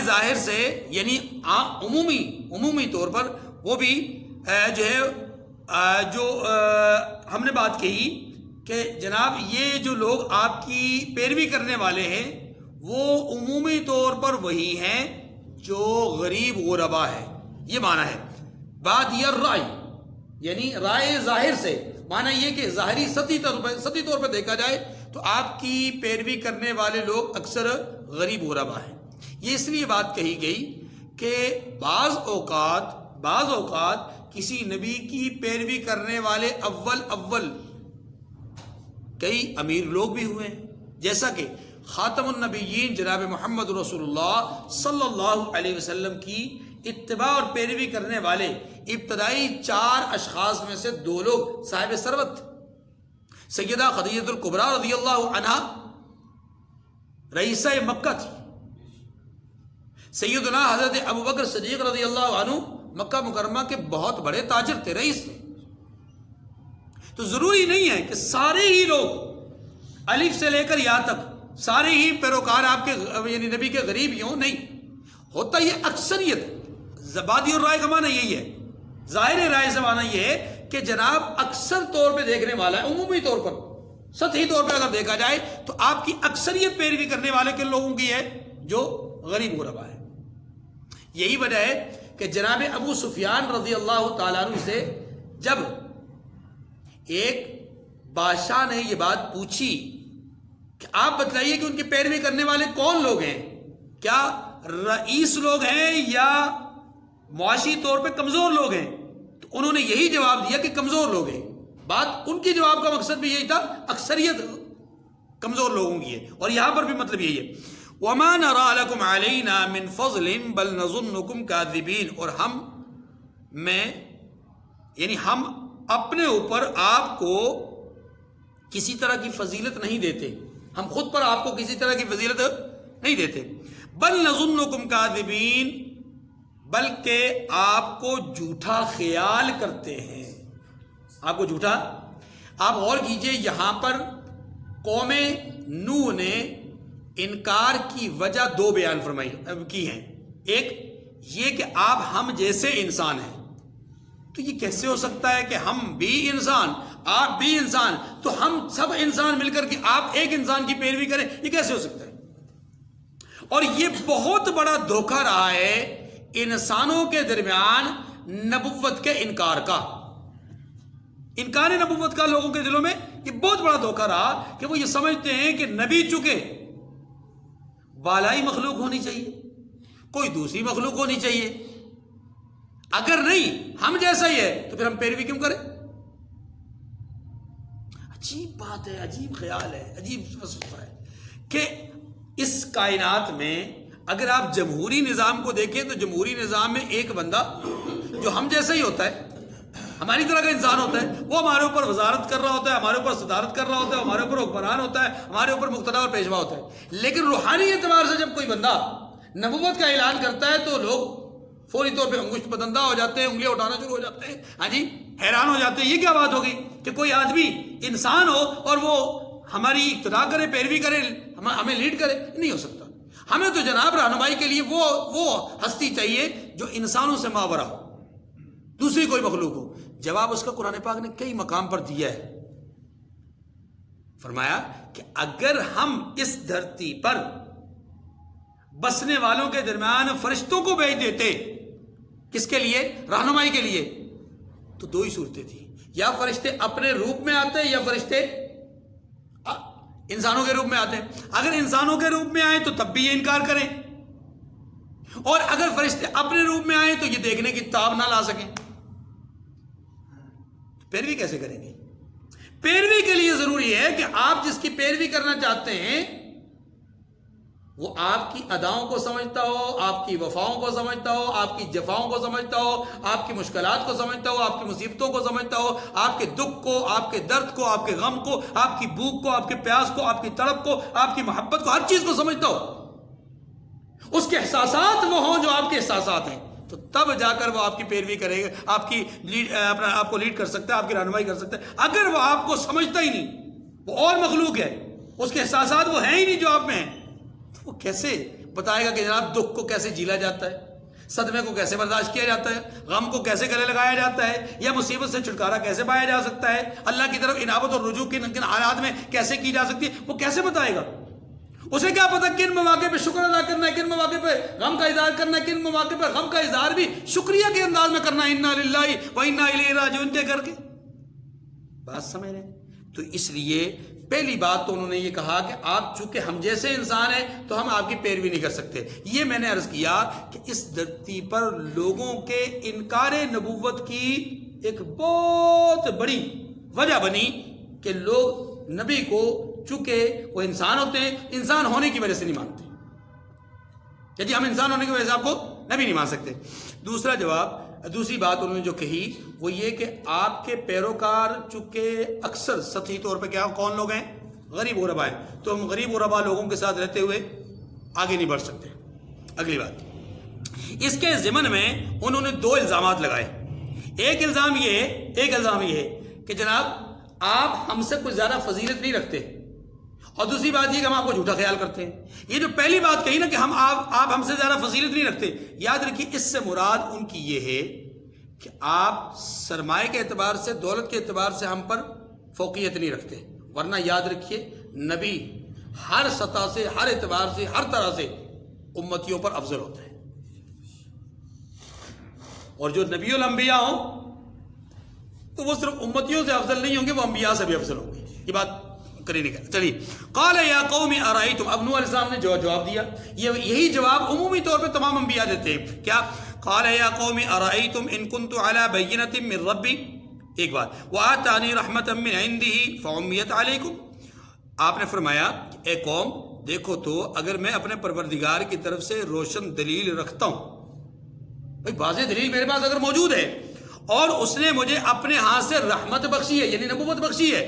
ظاہر سے یعنی عمومی طور پر وہ بھی جو ہم نے بات کہی کہ جناب یہ جو لوگ آپ کی پیروی کرنے والے ہیں وہ عمومی طور پر وہی ہیں جو غریب غربا ہے، یہ معنی ہے۔ بادی الرأی یعنی رائے ظاہر سے، معنی یہ کہ ظاہری سطحی طور پر دیکھا جائے تو آپ کی پیروی کرنے والے لوگ اکثر غریب غربا ہیں۔ یہ اس لیے بات کہی گئی کہ بعض اوقات کسی نبی کی پیروی کرنے والے اول کئی امیر لوگ بھی ہوئے ہیں، جیسا کہ خاتم النبیین جناب محمد رسول اللہ صلی اللہ علیہ وسلم کی اتباع اور پیروی کرنے والے ابتدائی 4 اشخاص میں سے 2 لوگ صاحب ثروت، سیدہ خدیجہ الکبریٰ رضی اللہ عنہا رئیسہ مکہ تھی، سیدنا حضرت ابوبکر صدیق رضی اللہ عنہ مکہ مکرمہ کے بہت بڑے تاجر تھے، رئیس تھے. تو ضروری نہیں ہے کہ سارے ہی لوگ الف سے لے کر یا تک سارے ہی پیروکار آپ کے یعنی نبی کے غریب ہی ہوں. نہیں ہوتا، یہ اکثریت. زبادی اور رائے کا معنی یہی ہے، ظاہر رائے سے معنی یہ ہے کہ جناب اکثر طور پہ دیکھنے والا ہے، عمومی طور پر سطحی طور پہ اگر دیکھا جائے تو آپ کی اکثریت پیروی کرنے والے کن لوگوں کی ہے؟ جو غریب غربا ہے. یہی وجہ ہے کہ جناب ابو سفیان رضی اللہ تعالیٰ عنہ سے جب ایک بادشاہ نے یہ بات پوچھی کہ آپ بتلائیے کہ ان کی پیروی کرنے والے کون لوگ ہیں، کیا رئیس لوگ ہیں یا معاشی طور پہ کمزور لوگ ہیں، تو انہوں نے یہی جواب دیا کہ کمزور لوگ ہیں. بات ان کی جواب کا مقصد بھی یہی تھا، اکثریت کمزور لوگوں کی ہے. اور یہاں پر بھی مطلب یہی ہے، وَمَا نَرَى لَكُمْ عَلَيْنَا مِنْ فَضْلٍ بَلْ نَظُنُّكُمْ كَاذِبِينَ. اور ہم اپنے اوپر آپ کو کسی طرح کی فضیلت نہیں دیتے، ہم خود پر آپ کو کسی طرح کی فضیلت نہیں دیتے. بَلْ نَظُنُّكُمْ كَاذِبِينَ، بلکہ آپ کو جھوٹا خیال کرتے ہیں. آپ کو جھوٹا. آپ غور کیجئے، یہاں پر قوم نوح نے انکار کی وجہ دو بیان فرمائی کی ہیں. ایک یہ کہ آپ ہم جیسے انسان ہیں. تو یہ کیسے ہو سکتا ہے کہ ہم بھی انسان، آپ بھی انسان، تو ہم سب انسان مل کر کے آپ ایک انسان کی پیروی کریں، یہ کیسے ہو سکتا ہے؟ اور یہ بہت بڑا دھوکہ رہا ہے انسانوں کے درمیان نبوت کے انکار کا. انکار نبوت کا لوگوں کے دلوں میں یہ بہت بڑا دھوکہ رہا کہ وہ یہ سمجھتے ہیں کہ نبی چکے بالائی مخلوق ہونی چاہیے، کوئی دوسری مخلوق ہونی چاہیے، اگر نہیں ہم جیسا ہی ہے تو پھر ہم پیروی کیوں کریں؟ عجیب بات ہے، عجیب خیال ہے، عجیب فلسفہ ہے کہ اس کائنات میں اگر آپ جمہوری نظام کو دیکھیں تو جمہوری نظام میں ایک بندہ جو ہم جیسا ہی ہوتا ہے، ہماری طرح کا انسان ہوتا ہے، وہ ہمارے اوپر وزارت کر رہا ہوتا ہے، ہمارے اوپر صدارت کر رہا ہوتا ہے، ہمارے اوپر حکمران ہوتا ہے، ہمارے اوپر مقتدی اور پیشوا ہوتا ہے. لیکن روحانی اعتبار سے جب کوئی بندہ نبوت کا اعلان کرتا ہے تو لوگ فوری طور پہ انگشت پسندہ ہو جاتے ہیں، انگلیاں اٹھانا شروع ہو جاتے ہیں. ہاں جی، حیران ہو جاتے ہیں یہ کیا بات ہوگی کہ کوئی آدمی انسان ہو اور وہ ہماری اقتدا کرے، پیروی کرے، ہمیں لیڈ کرے. نہیں ہو سکتا. ہمیں تو جناب رہنمائی کے لیے وہ ہستی چاہیے جو انسانوں سے ماورا ہو، دوسری کوئی مخلوق ہو. جواب اس کا قرآن پاک نے کئی مقام پر دیا ہے. فرمایا کہ اگر ہم اس دھرتی پر بسنے والوں کے درمیان فرشتوں کو بھیج دیتے، کس کے لیے؟ رہنمائی کے لیے، تو دو ہی صورتیں تھیں، یا فرشتے اپنے روپ میں آتے یا فرشتے انسانوں کے روپ میں آتے. اگر انسانوں کے روپ میں آئے تو تب بھی یہ انکار کریں، اور اگر فرشتے اپنے روپ میں آئے تو یہ دیکھنے کی تاب نہ لا سکیں. پیروی کیسے کریں گے؟ پیروی کے لیے ضروری ہے کہ آپ جس کی پیروی کرنا چاہتے ہیں وہ آپ کی اداؤں کو سمجھتا ہو، آپ کی وفاؤں کو سمجھتا ہو، آپ کی جفاؤں کو سمجھتا ہو، آپ کی مشکلات کو سمجھتا ہو، آپ کی مصیبتوں کو سمجھتا ہو، آپ کے دکھ کو، آپ کے درد کو، آپ کے غم کو، آپ کی بھوک کو، آپ کے پیاس کو، آپ کی تڑپ کو، آپ کی محبت کو، ہر چیز کو سمجھتا ہو. اس کے احساسات وہ ہوں جو آپ کے احساسات ہیں، تو تب جا کر وہ آپ کی پیروی کرے گا، آپ کو لیڈ کر سکتا ہے، آپ کی رہنمائی کر سکتا ہے. اگر وہ آپ کو سمجھتا ہی نہیں، وہ اور مخلوق ہے، اس کے احساسات وہ ہیں ہی نہیں جو آپ میں ہیں، تو وہ کیسے بتائے گا کہ جناب دکھ کو کیسے جھیلا جاتا ہے، صدمے کو کیسے برداشت کیا جاتا ہے، غم کو کیسے گلے لگایا جاتا ہے، یا مصیبت سے چھٹکارا کیسے پایا جا سکتا ہے، اللہ کی طرف انابت اور رجوع کن حالات میں کیسے کی جا سکتی ہے، وہ کیسے بتائے گا؟ اسے کیا پتا کن مواقع پہ شکر ادا کرنا ہے، کن مواقع پہ غم کا اظہار کرنا ہے، کن مواقع پہ غم کا اظہار بھی شکریہ کے انداز میں کرنا ہے، انا للہ و انا الیہ راجعون کے کر کے. بات سمجھ رہے ہیں؟ تو اس لیے پہلی بات تو انہوں نے یہ کہا کہ آپ چونکہ ہم جیسے انسان ہیں تو ہم آپ کی پیروی نہیں کر سکتے. یہ میں نے عرض کیا کہ اس دھرتی پر لوگوں کے انکار نبوت کی ایک بہت بڑی وجہ بنی کہ لوگ نبی کو چونکہ وہ انسان ہوتے ہیں، انسان ہونے کی وجہ سے نہیں مانتے کہ جی ہم انسان ہونے کی وجہ سے آپ کو نبی نہیں مان سکتے. دوسری بات انہوں نے جو کہی وہ یہ کہ آپ کے پیروکار چونکہ اکثر سطحی طور پہ کیا کون لوگ ہیں؟ غریب غربا ہیں، تو ہم غریب غربا لوگوں کے ساتھ رہتے ہوئے آگے نہیں بڑھ سکتے. اگلی بات اس کے ضمن میں انہوں نے 2 الزامات لگائے. ایک الزام یہ ہے کہ جناب آپ ہم سے کوئی زیادہ فضیلت نہیں رکھتے، اور دوسری بات یہ کہ ہم آپ کو جھوٹا خیال کرتے ہیں. یہ جو پہلی بات کہی نا کہ آپ ہم سے زیادہ فضیلت نہیں رکھتے، یاد رکھیے اس سے مراد ان کی یہ ہے کہ آپ سرمایہ کے اعتبار سے، دولت کے اعتبار سے ہم پر فوقیت نہیں رکھتے. ورنہ یاد رکھیے نبی ہر سطح سے، ہر اعتبار سے، ہر طرح سے امتیوں پر افضل ہوتا ہے. اور جو نبی الانبیاء ہوں تو وہ صرف امتیوں سے افضل نہیں ہوں گے، وہ انبیاء سے بھی افضل ہوں گے. یہ بات کریں نہیں. چلیے، قال یا قوم ارائیتم، اب نوح علیہ السلام نے جواب دیا. یہی جواب عمومی طور پہ تمام انبیاء دیتے ہیں. کیا؟ قال یا قوم ارائیتم ان کنت علی بینۃ من ربی، ایک بات، وآتانی رحمۃ من عنده فعمیت علیکم. آپ نے فرمایا اے قوم دیکھو تو اگر میں اپنے پروردگار کی طرف سے روشن دلیل رکھتا ہوں، بھائی واضح دلیل میرے پاس اگر موجود ہے، اور اس نے مجھے اپنے ہاتھ سے رحمت بخشی ہے، یعنی نبوت بخشی ہے،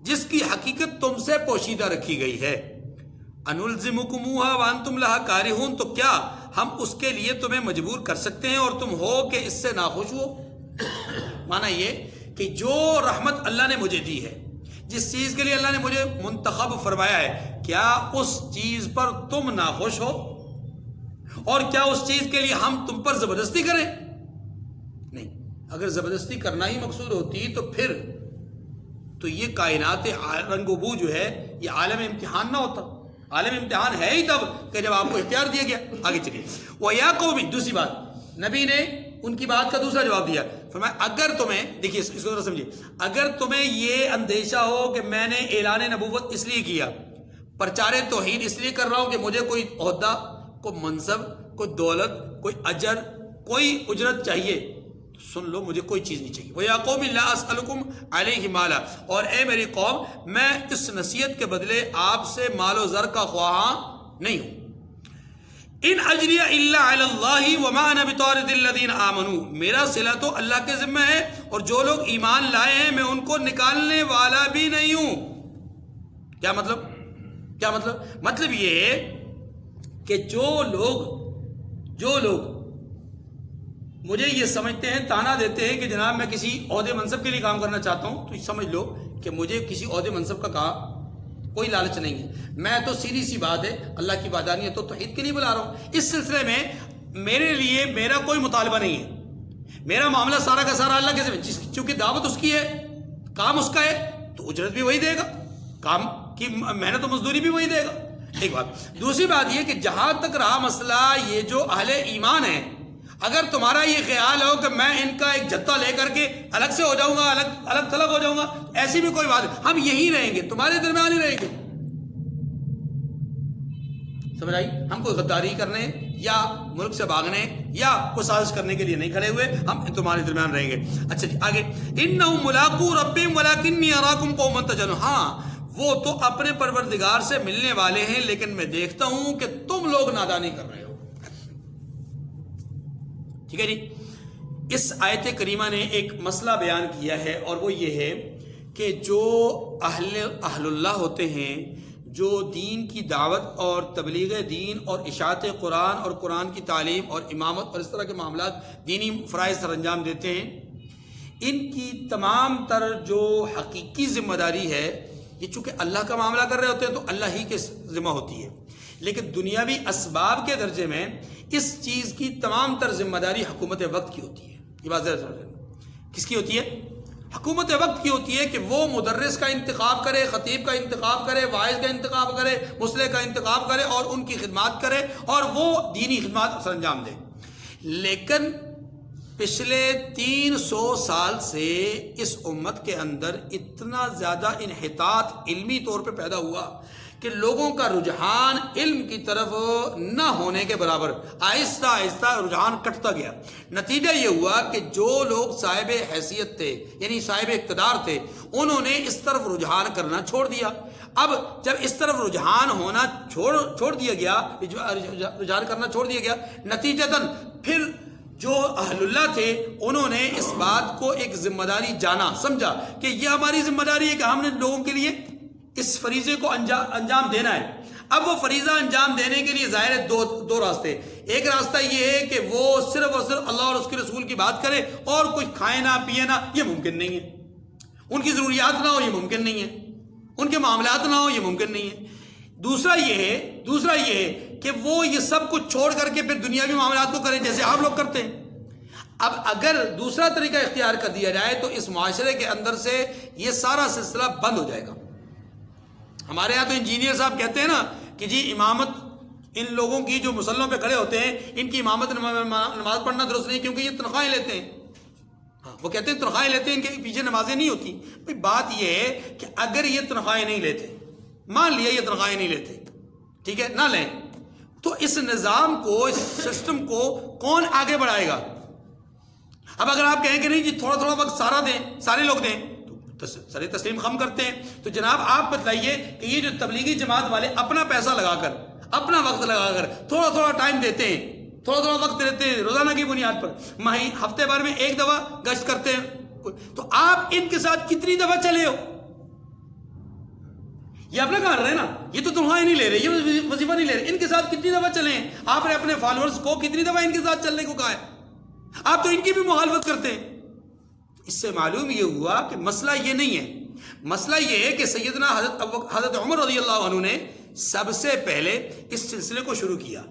جس کی حقیقت تم سے پوشیدہ رکھی گئی ہے، انلزمکموہا وانتم لہا کارہون، تو کیا ہم اس کے لیے تمہیں مجبور کر سکتے ہیں اور تم ہو کہ اس سے ناخوش ہو؟ معنی یہ کہ جو رحمت اللہ نے مجھے دی ہے، جس چیز کے لیے اللہ نے مجھے منتخب فرمایا ہے، کیا اس چیز پر تم ناخوش ہو؟ اور کیا اس چیز کے لیے ہم تم پر زبردستی کریں؟ نہیں. اگر زبردستی کرنا ہی مقصود ہوتی تو پھر تو یہ کائنات رنگ و بو جو ہے یہ عالم امتحان نہ ہوتا. عالم امتحان ہے ہی تب کہ جب آپ کو اختیار دیا گیا. آگے چلیے. وَيَا قَوْمِ، دوسری بات، نبی نے ان کی بات کا دوسرا جواب دیا. فرمایا اگر تمہیں، دیکھیے اس کو ذرا سمجھیے، اگر تمہیں یہ اندیشہ ہو کہ میں نے اعلان نبوت اس لیے کیا، پرچار توحید اس لیے کر رہا ہوں کہ مجھے کوئی عہدہ، کوئی منصب، کوئی دولت، کوئی اجر، کوئی اجرت چاہیے، تو سن لو مجھے کوئی چیز نہیں چاہیے. وَيَا قَوْمِ لَا أَسْأَلُكُمْ عَلَيْهِ مَالًا، اور اے میری قوم میں اس نصیحت کے بدلے آپ سے مال و زر کا خواہاں نہیں ہوں. ان اجری الا علی اللہ وما انا بطارد الذین آمنوا، میرا صلہ تو اللہ کے ذمہ ہے، اور جو لوگ ایمان لائے ہیں میں ان کو نکالنے والا بھی نہیں ہوں. کیا مطلب؟ مطلب یہ ہے کہ جو لوگ مجھے یہ سمجھتے ہیں، تانا دیتے ہیں کہ جناب میں کسی عہدے منصب کے لیے کام کرنا چاہتا ہوں، تو سمجھ لو کہ مجھے کسی عہدے منصب کا کوئی لالچ نہیں ہے. میں تو سیدھی سی بات ہے اللہ کی وحدانیت و توحید کے لیے بلا رہا ہوں. اس سلسلے میں میرے لیے میرا کوئی مطالبہ نہیں ہے، میرا معاملہ سارا کا سارا اللہ کے ذمہ، چونکہ دعوت اس کی ہے، کام اس کا ہے، تو اجرت بھی وہی دے گا، کام کی محنت و مزدوری بھی وہی دے گا. ایک بات. دوسری بات یہ کہ جہاں تک رہا مسئلہ یہ جو اہل ایمان ہے، اگر تمہارا یہ خیال ہو کہ میں ان کا ایک جتھا لے کر کے الگ سے ہو جاؤں گا، الگ تھلگ ہو جاؤں گا، ایسی بھی کوئی بات نہیں، ہم یہی رہیں گے، تمہارے درمیان ہی رہیں گے. سمجھ آئی؟ ہم کوئی غداری کرنے یا ملک سے بھاگنے یا کوئی سازش کرنے کے لیے نہیں کھڑے ہوئے، ہم تمہارے درمیان رہیں گے. اچھا جی آگے. انہم ملاقو ربہم ولکنی اراکم قوما تجہلون، ہاں وہ تو اپنے پروردگار سے ملنے والے ہیں، لیکن میں دیکھتا ہوں کہ تم لوگ نادانی کر رہے ہو. ٹھیک ہے جی. اس آیت کریمہ نے ایک مسئلہ بیان کیا ہے، اور وہ یہ ہے کہ جو اہل اللہ ہوتے ہیں، جو دین کی دعوت اور تبلیغ دین اور اشاعت قرآن اور قرآن کی تعلیم اور امامت اور اس طرح کے معاملات دینی فرائض سر انجام دیتے ہیں، ان کی تمام تر جو حقیقی ذمہ داری ہے، یہ چونکہ اللہ کا معاملہ کر رہے ہوتے ہیں تو اللہ ہی کے ذمہ ہوتی ہے، لیکن دنیاوی اسباب کے درجے میں اس چیز کی تمام تر ذمہ داری حکومت وقت کی ہوتی ہے. یہ بات کس کی ہوتی ہے؟ حکومت وقت کی ہوتی ہے کہ وہ مدرس کا انتخاب کرے، خطیب کا انتخاب کرے، واعظ کا انتخاب کرے، مصلح کا انتخاب کرے اور ان کی خدمات کرے اور وہ دینی خدمات سر انجام دے. لیکن پچھلے 300 سال سے اس امت کے اندر اتنا زیادہ انحطاط علمی طور پہ پیدا ہوا کہ لوگوں کا رجحان علم کی طرف نہ ہونے کے برابر آہستہ آہستہ رجحان کٹتا گیا. نتیجہ یہ ہوا کہ جو لوگ صاحب حیثیت تھے، یعنی صاحب اقتدار تھے، انہوں نے اس طرف رجحان کرنا چھوڑ دیا. اب جب اس طرف رجحان ہونا چھوڑ دیا گیا، رجحان کرنا چھوڑ دیا گیا، نتیجتاً پھر جو اہل اللہ تھے انہوں نے اس بات کو ایک ذمہ داری جانا، سمجھا کہ یہ ہماری ذمہ داری ہے کہ ہم نے لوگوں کے لیے اس فریضے کو انجام دینا ہے. اب وہ فریضہ انجام دینے کے لیے ظاہر ہے دو راستے. ایک راستہ یہ ہے کہ وہ صرف اور صرف اللہ اور اس کے رسول کی بات کرے اور کچھ کھائے نہ پیے نہ، یہ ممکن نہیں ہے. ان کی ضروریات نہ ہو، یہ ممکن نہیں ہے. ان کے معاملات نہ ہو، یہ ممکن نہیں ہے. دوسرا یہ ہے کہ وہ یہ سب کچھ چھوڑ کر کے پھر دنیاوی معاملات کو کریں جیسے آپ لوگ کرتے ہیں. اب اگر دوسرا طریقہ اختیار کر دیا جائے تو اس معاشرے کے اندر سے یہ سارا سلسلہ بند ہو جائے گا. ہمارے یہاں تو انجینئر صاحب کہتے ہیں نا کہ جی امامت ان لوگوں کی جو مسلوں پہ کھڑے ہوتے ہیں ان کی امامت نماز پڑھنا درست نہیں کیونکہ یہ تنخواہیں لیتے ہیں. وہ کہتے ہیں تنخواہیں لیتے ہیں ان کے پیچھے نمازیں نہیں ہوتی. بھائی بات یہ ہے کہ اگر یہ تنخواہیں نہیں لیتے، مان لیا یہ تنخواہیں نہیں لیتے، ٹھیک ہے، نہ لیں، تو اس نظام کو، اس سسٹم کو کون آگے بڑھائے گا؟ اب اگر آپ کہیں کہ نہیں جی تھوڑا تھوڑا وقت سارا دیں، سارے لوگ دیں، تو سر تسلیم خم کرتے ہیں. تو جناب آپ بتلائیے کہ یہ جو تبلیغی جماعت والے اپنا پیسہ لگا کر، اپنا وقت لگا کر تھوڑا تھوڑا ٹائم دیتے ہیں، تھوڑا تھوڑا وقت دیتے ہیں روزانہ کی بنیاد پر، ہفتے بھر میں ایک دفعہ گشت کرتے ہیں، تو آپ ان کے ساتھ کتنی دفعہ چلے ہو؟ یہ اپنا کہاں رہے نا، یہ تو تنخواہیں نہیں لے رہے، یہ وظیفہ نہیں لے رہے، ان کے ساتھ کتنی دفعہ چلے ہیں؟ آپ نے اپنے فالوورز کو کتنی دفعہ ان کے ساتھ چلنے کو کہا ہے؟ آپ تو ان کی بھی مخالفت کرتے ہیں. اس سے معلوم یہ ہوا کہ مسئلہ یہ نہیں ہے. مسئلہ یہ ہے کہ سیدنا حضرت عمر رضی اللہ عنہ نے سب سے پہلے اس سلسلے کو شروع کیا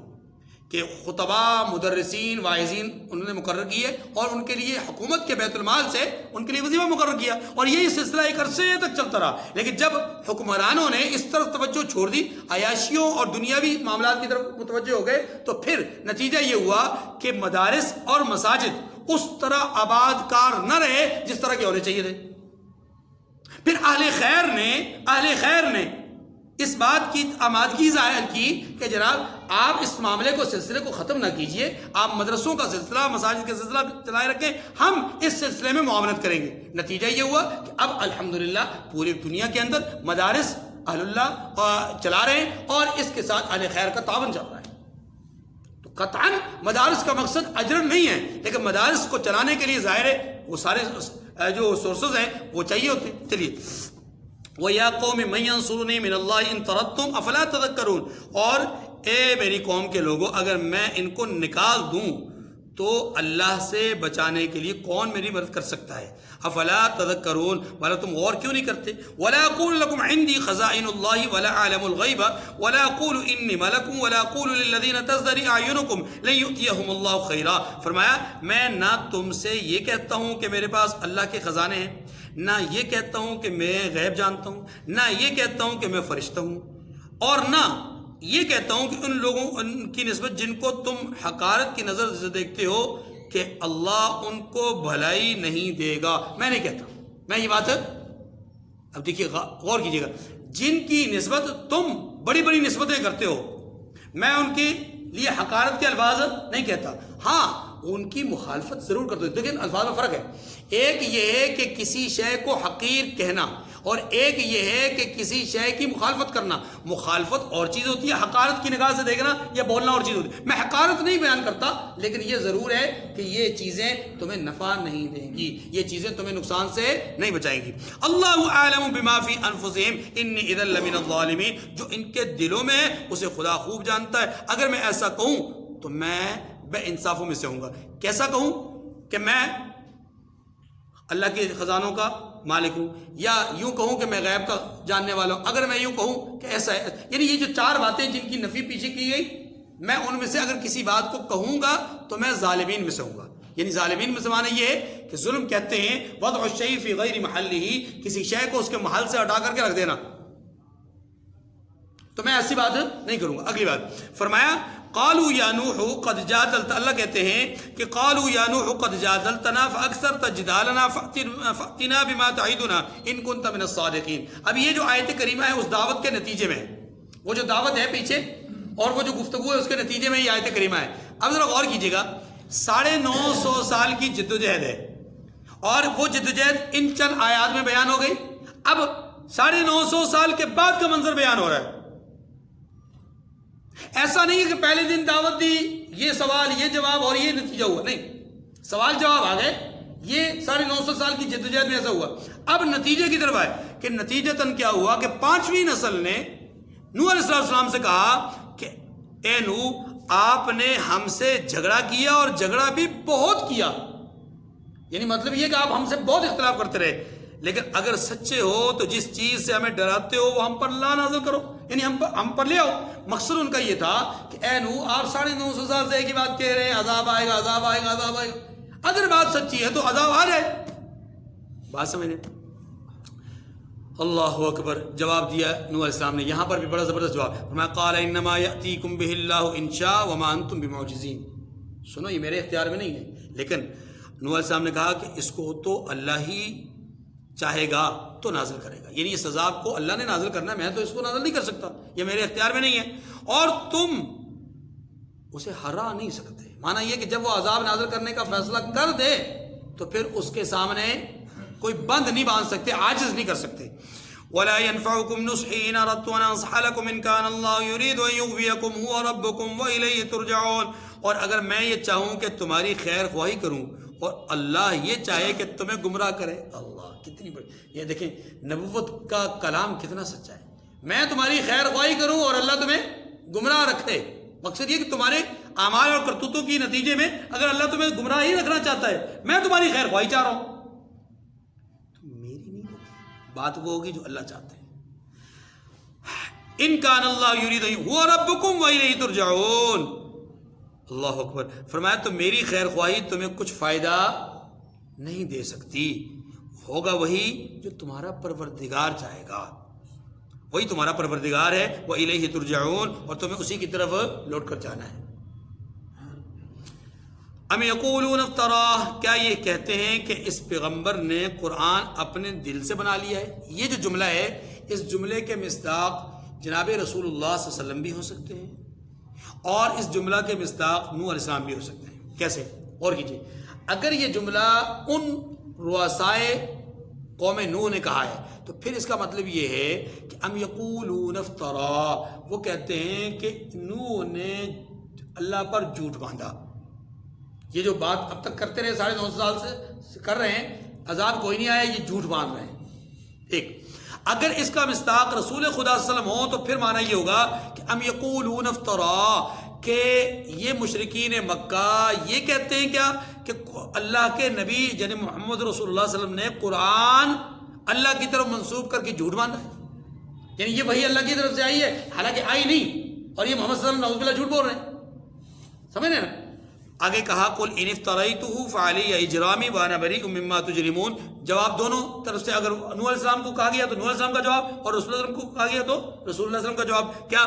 کہ خطبہ، مدرسین، واعظین انہوں نے مقرر کیے اور ان کے لیے حکومت کے بیت المال سے ان کے لیے وظیفہ مقرر کیا، اور یہی سلسلہ ایک عرصے تک چلتا رہا. لیکن جب حکمرانوں نے اس طرف توجہ چھوڑ دی، عیاشیوں اور دنیاوی معاملات کی طرف متوجہ ہو گئے، تو پھر نتیجہ یہ ہوا کہ مدارس اور مساجد اس طرح آباد کار نہ رہے جس طرح کے ہونے چاہیے تھے. پھر اہل خیر نے اس بات کی آمادگی ظاہر کی کہ جناب آپ اس معاملے کو، سلسلے کو ختم نہ کیجئے، آپ مدرسوں کا سلسلہ، مساجد کا سلسلہ چلائے رکھیں، ہم اس سلسلے میں معاونت کریں گے. نتیجہ یہ ہوا کہ اب الحمدللہ پوری دنیا کے اندر مدارس اہل اللہ چلا رہے ہیں اور اس کے ساتھ اہل خیر کا تعاون چل رہا ہے. تو قطعاً مدارس کا مقصد اجر نہیں ہے، لیکن مدارس کو چلانے کے لیے ظاہر ہے وہ سارے جو سورسز ہیں وہ چاہیے ہوتے ہیں. چلیے، وَيَا قَوْمِ مَن يَنصُرُنِي مِنَ اللَّهِ إِن تَرَدتُّمْ أَفَلَا تَذَكَّرُونَ، اور اے میری قوم کے لوگوں، اگر میں ان کو نکال دوں تو اللہ سے بچانے کے لیے کون میری مدد کر سکتا ہے؟ افلا تذکرون، والا تم غور کیوں نہیں کرتے؟ ولا اقول لكم عندي خزائن الله ولا اعلم الغیب ولا اقول انی ملک ولا اقول للذین تزدری اعینکم لن یؤتیہم اللہ خیرا. فرمایا میں نہ تم سے یہ کہتا ہوں کہ میرے پاس اللہ کے خزانے ہیں، نہ یہ کہتا ہوں کہ میں غیب جانتا ہوں، نہ یہ کہتا ہوں کہ میں فرشتہ ہوں، اور نہ یہ کہتا ہوں کہ ان لوگوں کی نسبت جن کو تم حقارت کی نظر سے دیکھتے ہو کہ اللہ ان کو بھلائی نہیں دے گا. میں نہیں کہتا، میں یہ بات، اب دیکھیے غور کیجیے گا، جن کی نسبت تم بڑی بڑی نسبتیں کرتے ہو، میں ان کے لیے حقارت کے الفاظ نہیں کہتا، ہاں ان کی مخالفت ضرور کرتے ہو. لیکن الفاظ میں فرق ہے، ایک یہ ہے کہ کسی شے کو حقیر کہنا اور ایک یہ ہے کہ کسی شے کی مخالفت کرنا. مخالفت اور چیز ہوتی ہے، حقارت کی نگاہ سے دیکھنا یا بولنا اور چیز ہوتی ہے. میں حقارت نہیں بیان کرتا، لیکن یہ ضرور ہے کہ یہ چیزیں تمہیں نفع نہیں دیں گی، یہ چیزیں تمہیں نقصان سے نہیں بچائیں گی. اللہ اعلم بما فی انفسہم انی اذا لمن الظالمین، جو ان کے دلوں میں ہے اسے خدا خوب جانتا ہے. اگر میں ایسا کہوں تو میں بے انصافوں میں سے ہوں گا. کیسا کہوں کہ میں اللہ کے خزانوں کا مالک ہوں، یا یوں کہوں کہ میں غیب کا جاننے والا ہوں. اگر میں یوں کہوں کہ ایسا ہے، یعنی یہ جو چار باتیں جن کی نفی پیچھے کی گئی، میں ان میں سے اگر کسی بات کو کہوں گا تو میں ظالمین میں سے ہوں گا. یعنی ظالمین میں سے معنی یہ ہے کہ ظلم کہتے ہیں وضع الشیء فی غیر محلہ، کسی شے کو اس کے محل سے ہٹا کر کے رکھ دینا، تو میں ایسی بات نہیں کروں گا. اگلی بات فرمایا قالوا یا نوح قد جادلت، اللہ کہتے ہیں کہ قالوا یا نوح قد جادلتنا فاکثرت جدالنا فأتنا بما تعدنا ان كنت من الصادقین. اب یہ جو آیت کریمہ ہے اس دعوت کے نتیجے میں، وہ جو دعوت ہے پیچھے اور وہ جو گفتگو ہے اس کے نتیجے میں یہ آیت کریمہ ہے. اب ذرا غور کیجیے گا، 950 سال کی جدوجہد ہے اور وہ جدوجہد ان چند آیات میں بیان ہو گئی. اب 950 سال کے بعد کا منظر بیان ہو رہا ہے. ایسا نہیں ہے کہ پہلے دن دعوت دی، یہ سوال یہ جواب اور یہ نتیجہ ہوا، نہیں، سوال جواب آ گئے. یہ 950 سال کی جدوجہد میں ایسا ہوا. اب نتیجے کی طرف آئے کہ نتیجتاً کیا ہوا کہ 5ویں نسل نے نوح علیہ السلام سے کہا کہ اے نوح آپ نے ہم سے جھگڑا کیا اور جھگڑا بھی بہت کیا، یعنی مطلب یہ کہ آپ ہم سے بہت اختلاف کرتے رہے، لیکن اگر سچے ہو تو جس چیز سے ہمیں ڈراتے ہو وہ ہم پر لا نازل کرو، یعنی ہم پر لے آؤ۔ مقصد ان کا یہ تھا کہ اے نوح آپ 950 سال سے ایک ہی بات کہہ رہے ہیں، عذاب آئے گا عذاب آئے گا عذاب آئے گا، اگر بات سچی ہے تو عذاب آ جائے۔ بات سمجھیں؟ اللہ اکبر، جواب دیا نوح علیہ السلام نے، یہاں پر بھی بڑا زبردست جواب، فرمایا قال انما یاتیکم بہ اللہ ان شاء وما انتم بمعجزین۔ سنو یہ میرے اختیار میں نہیں ہے، لیکن نوح علیہ السلام نے کہا کہ اس کو تو اللہ ہی چاہے گا تو نازل کرے گا، یعنی اس عذاب کو اللہ نے نازل کرنا ہے، میں تو اس کو نازل نہیں کر سکتا، یہ میرے اختیار میں نہیں ہے، اور تم اسے ہرا نہیں سکتے۔ معنی یہ کہ جب وہ عذاب نازل کرنے کا فیصلہ کر دے تو پھر اس کے سامنے کوئی بند نہیں باندھ سکتے، عاجز نہیں کر سکتے۔ وَلَا يَنْفَعُكُمْ نُصْحِي إِنْ أَرَدْتُ أَنْ أَنْصَحَ لَكُمْ إِنْ كَانَ اللَّهُ يُرِيدُ أَنْ يُغْوِيَكُمْ هُوَ رَبُّكُمْ وَإِلَيْهِ تُرْجَعُونَ، اور اگر میں یہ چاہوں کہ تمہاری خیر خواہی کروں اور اللہ یہ چاہے کہ تمہیں گمراہ کرے، اللہ کتنی بڑی، یہ دیکھیں نبوت کا کلام کتنا سچا ہے، میں تمہاری خیر خواہی کروں اور اللہ تمہیں گمراہ رکھے۔ مقصد یہ کہ تمہارے اعمال اور کرتوتوں کی نتیجے میں اگر اللہ تمہیں گمراہ ہی رکھنا چاہتا ہے، میں تمہاری خیر خواہی چاہ رہا ہوں، میری نہیں ہوتی، بات وہ ہوگی جو اللہ چاہتے ہیں۔ ان کان اللہ یرید هو ربکم والیہ ترجعون، اللہ اکبر، فرمایا تو میری خیر خواہی تمہیں کچھ فائدہ نہیں دے سکتی، ہوگا وہی جو تمہارا پروردگار چاہے گا، وہی تمہارا پروردگار ہے، وَإِلَيْهِ تُرْجَعُونَ، اور تمہیں اسی کی طرف لوٹ کر جانا ہے۔ ام یقولون افتراہ، کیا یہ کہتے ہیں کہ اس پیغمبر نے قرآن اپنے دل سے بنا لیا ہے؟ یہ جو جملہ ہے، اس جملے کے مصداق جناب رسول اللہ صلی اللہ علیہ وسلم بھی ہو سکتے ہیں، اور اس جملہ کے مصداق نوح علیہ السلام بھی ہو سکتے ہیں۔ کیسے؟ اور کیجیے، اگر یہ جملہ ان رؤسائے قوم نوح نے کہا ہے تو پھر اس کا مطلب یہ ہے کہ ام یقولون افترا، وہ کہتے ہیں کہ نوح نے اللہ پر جھوٹ باندھا، یہ جو بات اب تک کرتے رہے 950 سال سے کر رہے ہیں، عذاب کوئی نہیں آیا، یہ جھوٹ باندھ رہے ہیں۔ ایک، اگر اس کا مصداق رسول خدا صلی اللہ علیہ وسلم ہو تو پھر معنی یہ ہوگا کہ ام یقولون افترا، کہ یہ مشرکین مکہ یہ کہتے ہیں کیا کہ اللہ کے نبی جناب محمد رسول اللہ صلی اللہ علیہ وسلم نے قرآن اللہ کی طرف منسوب کر کے جھوٹ باندھا ہے، یعنی یہ وہی اللہ کی طرف سے آئی ہے، حالانکہ آئی نہیں، اور یہ محمد صلی اللہ علیہ وسلم نعوذ باللہ جھوٹ بول رہے ہیں، سمجھ رہے ہیں نا؟ آگے کہا قل ان افتریتہ فعلی اجرامی وانا بریء مما تجرمون، جواب دونوں طرف سے، اگر نوح علیہ السلام کو کہا گیا تو نوح علیہ السلام کا جواب، اور رسول اللہ علیہ وسلم کو کہا گیا تو رسول اللہ علیہ وسلم کا جواب کیا؟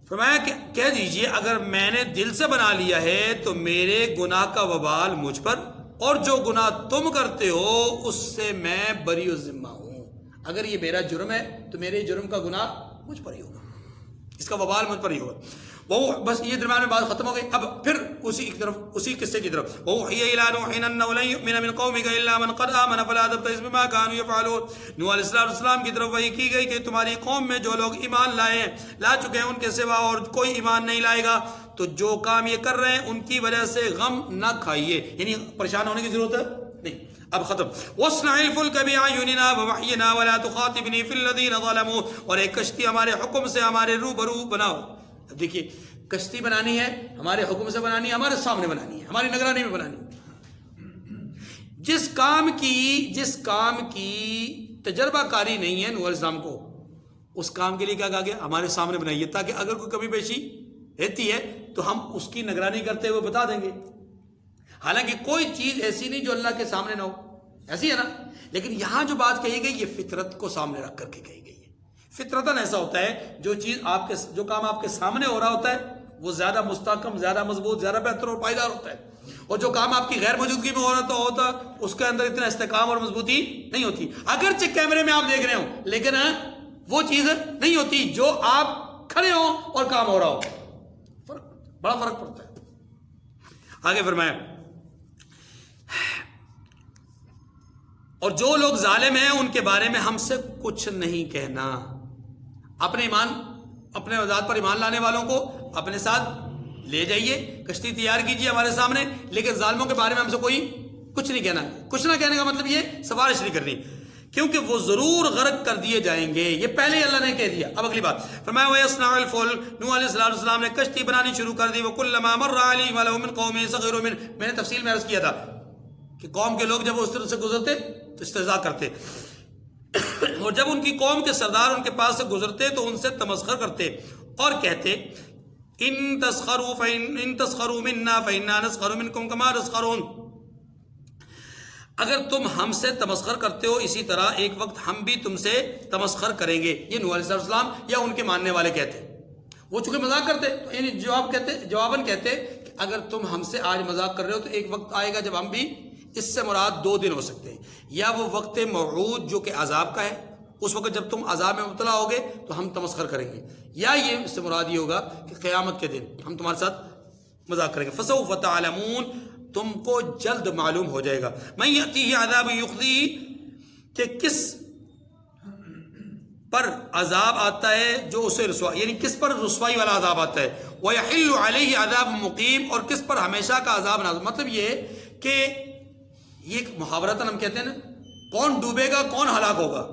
فرمایا کہ کہہ دیجئے اگر میں نے دل سے بنا لیا ہے تو میرے گناہ کا وبال مجھ پر، اور جو گناہ تم کرتے ہو اس سے میں بری و ذمہ ہوں، اگر یہ میرا جرم ہے تو میرے جرم کا گناہ مجھ پر ہی ہوگا، اس کا وبال مجھ پر ہی ہوگا۔ وہ بس یہ درمیان میں بات ختم ہو گئی، اب پھر اسی کی طرف، اسی قصے کی طرف، وَأُوحِيَ إِلَىٰ نُوحٍ أَنَّهُ لَن يُؤْمِنَ مِن قَوْمِكَ إِلَّا مَن قَدْ آمَنَ فَلَا تَبْتَئِسْ بِمَا كَانُوا يَفْعَلُونَ، نوح علیہ السلام کی طرف وحی کی گئی کہ تمہاری قوم میں جو لوگ ایمان لائے ہیں، لا چکے ہیں ان کے سوا اور کوئی ایمان نہیں لائے گا، تو جو کام یہ کر رہے ہیں ان کی وجہ سے غم نہ کھائیے، یعنی پریشان ہونے کی ضرورت ہے نہیں۔ اب ختم، وَاصْنَعِ الْفُلْكَ بِأَعْيُنِنَا وَوَحْيِنَا وَلَا تُخَاطِبْنِي فِي الَّذِينَ ظَلَمُوا، اور ایک کشتی ہمارے حکم سے ہمارے روبرو بناؤ۔ اب دیکھیے کشتی بنانی ہے ہمارے حکم سے بنانی ہے، ہمارے سامنے بنانی ہے، ہماری نگرانی میں بنانی ہے۔ جس کام کی تجربہ کاری نہیں ہے نوح علیہ السلام کو، اس کام کے لیے کیا کہا گیا؟ ہمارے سامنے بنائیے، تاکہ اگر کوئی کمی بیشی رہتی ہے تو ہم اس کی نگرانی کرتے ہوئے بتا دیں گے۔ حالانکہ کوئی چیز ایسی نہیں جو اللہ کے سامنے نہ ہو، ایسی ہے نا، لیکن یہاں جو بات کہی گئی یہ فطرت کو سامنے رکھ کر کے کہی گئی ہے۔ فطرتاً ایسا ہوتا ہے جو کام آپ کے سامنے ہو رہا ہوتا ہے وہ زیادہ مستحکم، زیادہ مضبوط، زیادہ بہتر اور پائیدار ہوتا ہے، اور جو کام آپ کی غیر موجودگی میں ہو رہا ہوتا اس کے اندر اتنا استحکام اور مضبوطی نہیں ہوتی، اگرچہ کیمرے میں آپ دیکھ رہے ہوں لیکن وہ چیز نہیں ہوتی جو آپ کھڑے ہوں اور کام ہو رہا ہو، بڑا فرق پڑتا ہے۔ آگے فرمایا اور جو لوگ ظالم ہیں ان کے بارے میں ہم سے کچھ نہیں کہنا، اپنے ذات پر ایمان لانے والوں کو اپنے ساتھ لے جائیے، کشتی تیار کیجیے ہمارے سامنے، لیکن ظالموں کے بارے میں ہم سے کوئی کچھ نہیں کہنا۔ کچھ نہ کہنے کا مطلب یہ سفارش نہیں کرنی، کیونکہ وہ ضرور غرق کر دیے جائیں گے. یہ پہلے ہی اللہ نے کہہ دیا. اب اگلی بات فرمایا وَيَصْنَعُ الْفُلْكَ، نوح علیہ السلام نے کشتی بنانی شروع کر دی. وَكُلَّمَا مَرَّ عَلَيْهِ مَلَأٌ مِّن قَوْمِهِ سَخِرُوا مِنْهُ، میں نے تفصیل میں عرض کیا تھا کہ قوم کے لوگ جب اس طرح سے گزرتے تو استہزاء کرتے، اور جب ان کی قوم کے سردار ان کے پاس سے گزرتے تو ان سے تمسخر کرتے اور کہتے ان تسخروا منا فإنا نسخر منكم كما تسخرون، اگر تم ہم سے تمسخر کرتے ہو اسی طرح ایک وقت ہم بھی تم سے تمسخر کریں گے. یہ نوح علیہ السلام یا ان کے ماننے والے کہتے. وہ چونکہ مذاق کرتے تو یعنی جواباً کہتے کہ اگر تم ہم سے آج مذاق کر رہے ہو تو ایک وقت آئے گا جب ہم بھی، اس سے مراد 2 دن ہو سکتے ہیں، یا وہ وقت موعود جو کہ عذاب کا ہے، اس وقت جب تم عذاب میں مبتلا ہوگے تو ہم تمسخر کریں گے، یا یہ اس سے مراد یہ ہوگا کہ قیامت کے دن ہم تمہارے ساتھ مذاق کریں گے. فسوف تعلمون، تم کو جلد معلوم ہو جائے گا. من یأتیہ عذاب یخزیہ، کہ کس پر عذاب آتا ہے جو اسے رسوا، یعنی کس پر رسوائی والا عذاب آتا ہے. ویحل علیہ عذاب مقیم، اور کس پر ہمیشہ کا عذاب نازل. مطلب یہ کہ یہ ایک محاورتاً ہم کہتے ہیں نا کون ڈوبے گا کون ہلاک ہوگا،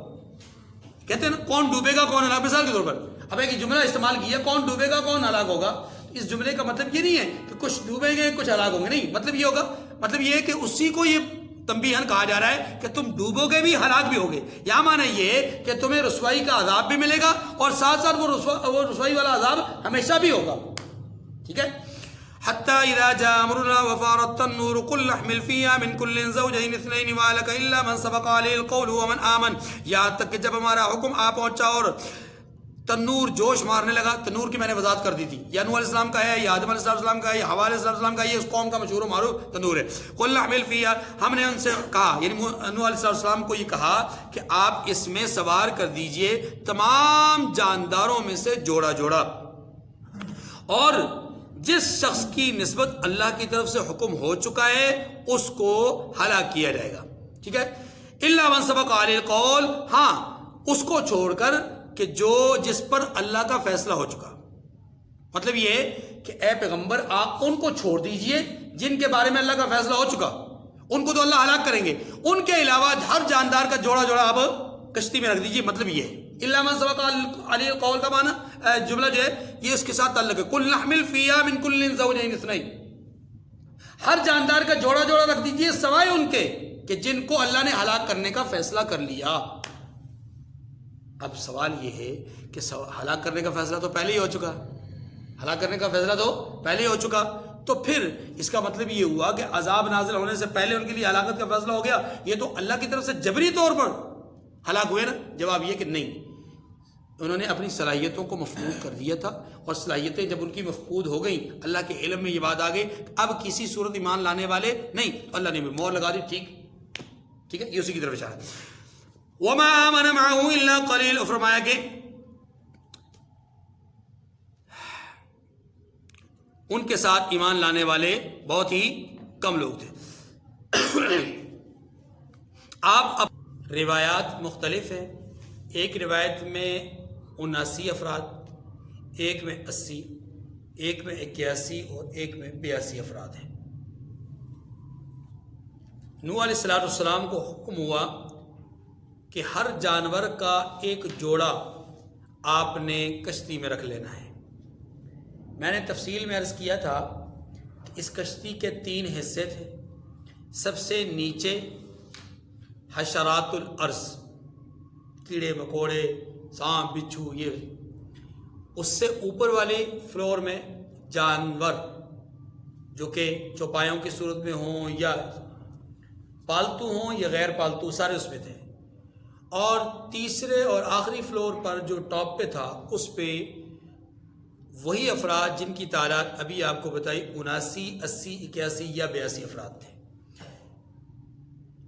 کہتے ہیں نا کون ڈوبے گا کون ہلاک. مثال کے طور پر اب ایک جملہ استعمال کیا کون ڈوبے گا کون ہلاک ہوگا. اس جملے کا مطلب یہ نہیں ہے کہ کچھ ڈوبیں گے کچھ ہلاک ہوں گے، نہیں، مطلب یہ ہوگا، مطلب یہ ہے کہ اسی کو یہ تنبیہاً کہا جا رہا ہے کہ تم ڈوبو گے بھی ہلاک بھی ہوگے. یا معنی یہ کہ تمہیں رسوائی کا عذاب بھی ملے گا اور ساتھ ساتھ وہ رسوائی والا عذاب ہمیشہ بھی ہوگا. ٹھیک ہے. حتى إذا جاء أمرنا وفارت النور قل نحمل فيها من كل زوجين اثنين وأهلك إلا من سبق عليه القول ومن آمن. یہاں تک کہ جب ہمارا حکم آ پہنچا اور تنور جوش مارنے لگا. تنور کی میں نے وضاحت کر دی تھی، یا نوح علیہ السلام کا ہے، یا آدم علیہ السلام کا ہے، یا حوا علیہ السلام کا ہے، یہ اس قوم کا مشہور و معروف تنور ہے. قل نحمل فيها، ہم نے ان سے کہا، یعنی نوح علیہ السلام کو یہ کہا کہ آپ اس میں سوار کر دیجئے تمام جانداروں میں سے جوڑا جوڑا، اور جس شخص کی نسبت اللہ کی طرف سے حکم ہو چکا ہے اس کو ہلاک کیا جائے گا. ٹھیک ہے. الا من سبق علیہ القول، ہاں اس کو چھوڑ کر کہ جس پر اللہ کا فیصلہ ہو چکا. مطلب یہ کہ اے پیغمبر آپ ان کو چھوڑ دیجئے جن کے بارے میں اللہ کا فیصلہ ہو چکا، ان کو تو اللہ ہلاک کریں گے. ان کے علاوہ ہر جاندار کا جوڑا جوڑا آپ کشتی میں رکھ دیجئے. مطلب یہ ہے الا من سبق علیہ القول کا معنی جملہ جو ہے یہ اس کے ساتھ تعلق ہے. قل نحمل فیہا من کل زوجین اثنین، ہر جاندار کا جوڑا جوڑا رکھ دیجئے سوائے ان کے کہ جن کو اللہ نے ہلاک کرنے کا فیصلہ کر لیا. اب سوال یہ ہے کہ ہلاک کرنے کا فیصلہ تو پہلے ہی ہو چکا، ہلاک کرنے کا فیصلہ تو پہلے ہی ہو چکا، تو پھر اس کا مطلب یہ ہوا کہ عذاب نازل ہونے سے پہلے ان کے لیے ہلاکت کا فیصلہ ہو گیا. یہ تو اللہ کی طرف سے جبری طور پر ہلاک ہوئے نا. جواب یہ کہ نہیں، انہوں نے اپنی صلاحیتوں کو مفقود کر دیا تھا، اور صلاحیتیں جب ان کی مفقود ہو گئیں اللہ کے علم میں یہ بات آ گئی اب کسی صورت ایمان لانے والے نہیں، اللہ نے بھی مور لگا دی. ٹھیک ہے، یہ اسی کی طرف اشارہ ہے. وما آمن معه الا قلیل، فرمایا کہ ان کے ساتھ ایمان لانے والے بہت ہی کم لوگ تھے. آپ روایات مختلف ہیں، ایک روایت میں 79 افراد، ایک میں 80، ایک میں 81 اور ایک میں 82 افراد ہیں. نوح علیہ السلام کو حکم ہوا کہ ہر جانور کا ایک جوڑا آپ نے کشتی میں رکھ لینا ہے. میں نے تفصیل میں عرض کیا تھا کہ اس کشتی کے 3 حصے تھے. سب سے نیچے حشرات الارض، کیڑے مکوڑے، سانپ بچھو، یہ. اس سے اوپر والے فلور میں جانور جو کہ چوپایوں کی صورت میں ہوں یا پالتو ہوں یا غیر پالتو، سارے اس میں تھے. اور تیسرے اور آخری فلور پر جو ٹاپ پہ تھا اس پہ وہی افراد جن کی تعداد ابھی آپ کو بتائی 79، 80، 81 یا 82 افراد تھے.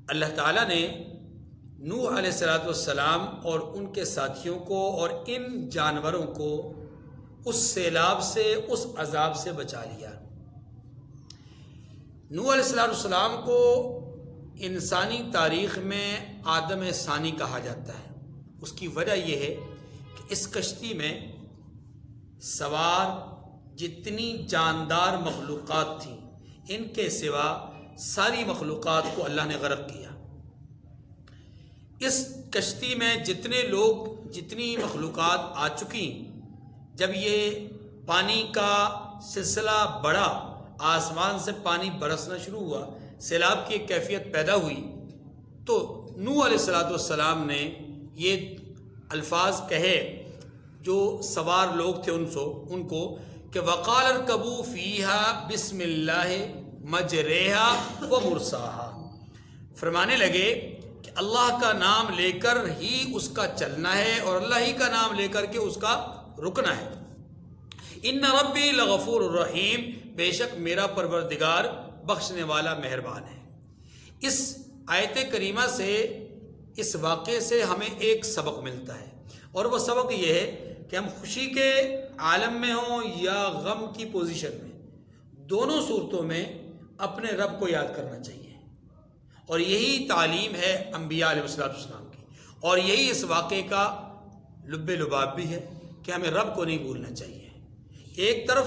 اللہ تعالیٰ نے نوح علیہ السلام اور ان کے ساتھیوں کو اور ان جانوروں کو اس سیلاب سے، اس عذاب سے بچا لیا. نوح علیہ السلام کو انسانی تاریخ میں آدم ثانی کہا جاتا ہے. اس کی وجہ یہ ہے کہ اس کشتی میں سوار جتنی جاندار مخلوقات تھیں ان کے سوا ساری مخلوقات کو اللہ نے غرق کیا. اس کشتی میں جتنے لوگ جتنی مخلوقات آ چکی، جب یہ پانی کا سلسلہ بڑھا، آسمان سے پانی برسنا شروع ہوا، سیلاب کی ایک کیفیت پیدا ہوئی، تو نوح علیہ السلام نے یہ الفاظ کہے جو سوار لوگ تھے ان کو کہ وقال ارکبوا فیہا بسم اللہ مجریہا و مرساہا، فرمانے لگے کہ اللہ کا نام لے کر ہی اس کا چلنا ہے اور اللہ ہی کا نام لے کر کے اس کا رکنا ہے۔ ان ربی لغفور الرحیم، بے شک میرا پروردگار بخشنے والا مہربان ہے۔ اس آیت کریمہ سے، اس واقعے سے ہمیں ایک سبق ملتا ہے، اور وہ سبق یہ ہے کہ ہم خوشی کے عالم میں ہوں یا غم کی پوزیشن میں، دونوں صورتوں میں اپنے رب کو یاد کرنا چاہیے، اور یہی تعلیم ہے انبیاء علیہ السلام کی، اور یہی اس واقعے کا لب لباب بھی ہے کہ ہمیں رب کو نہیں بھولنا چاہیے۔ ایک طرف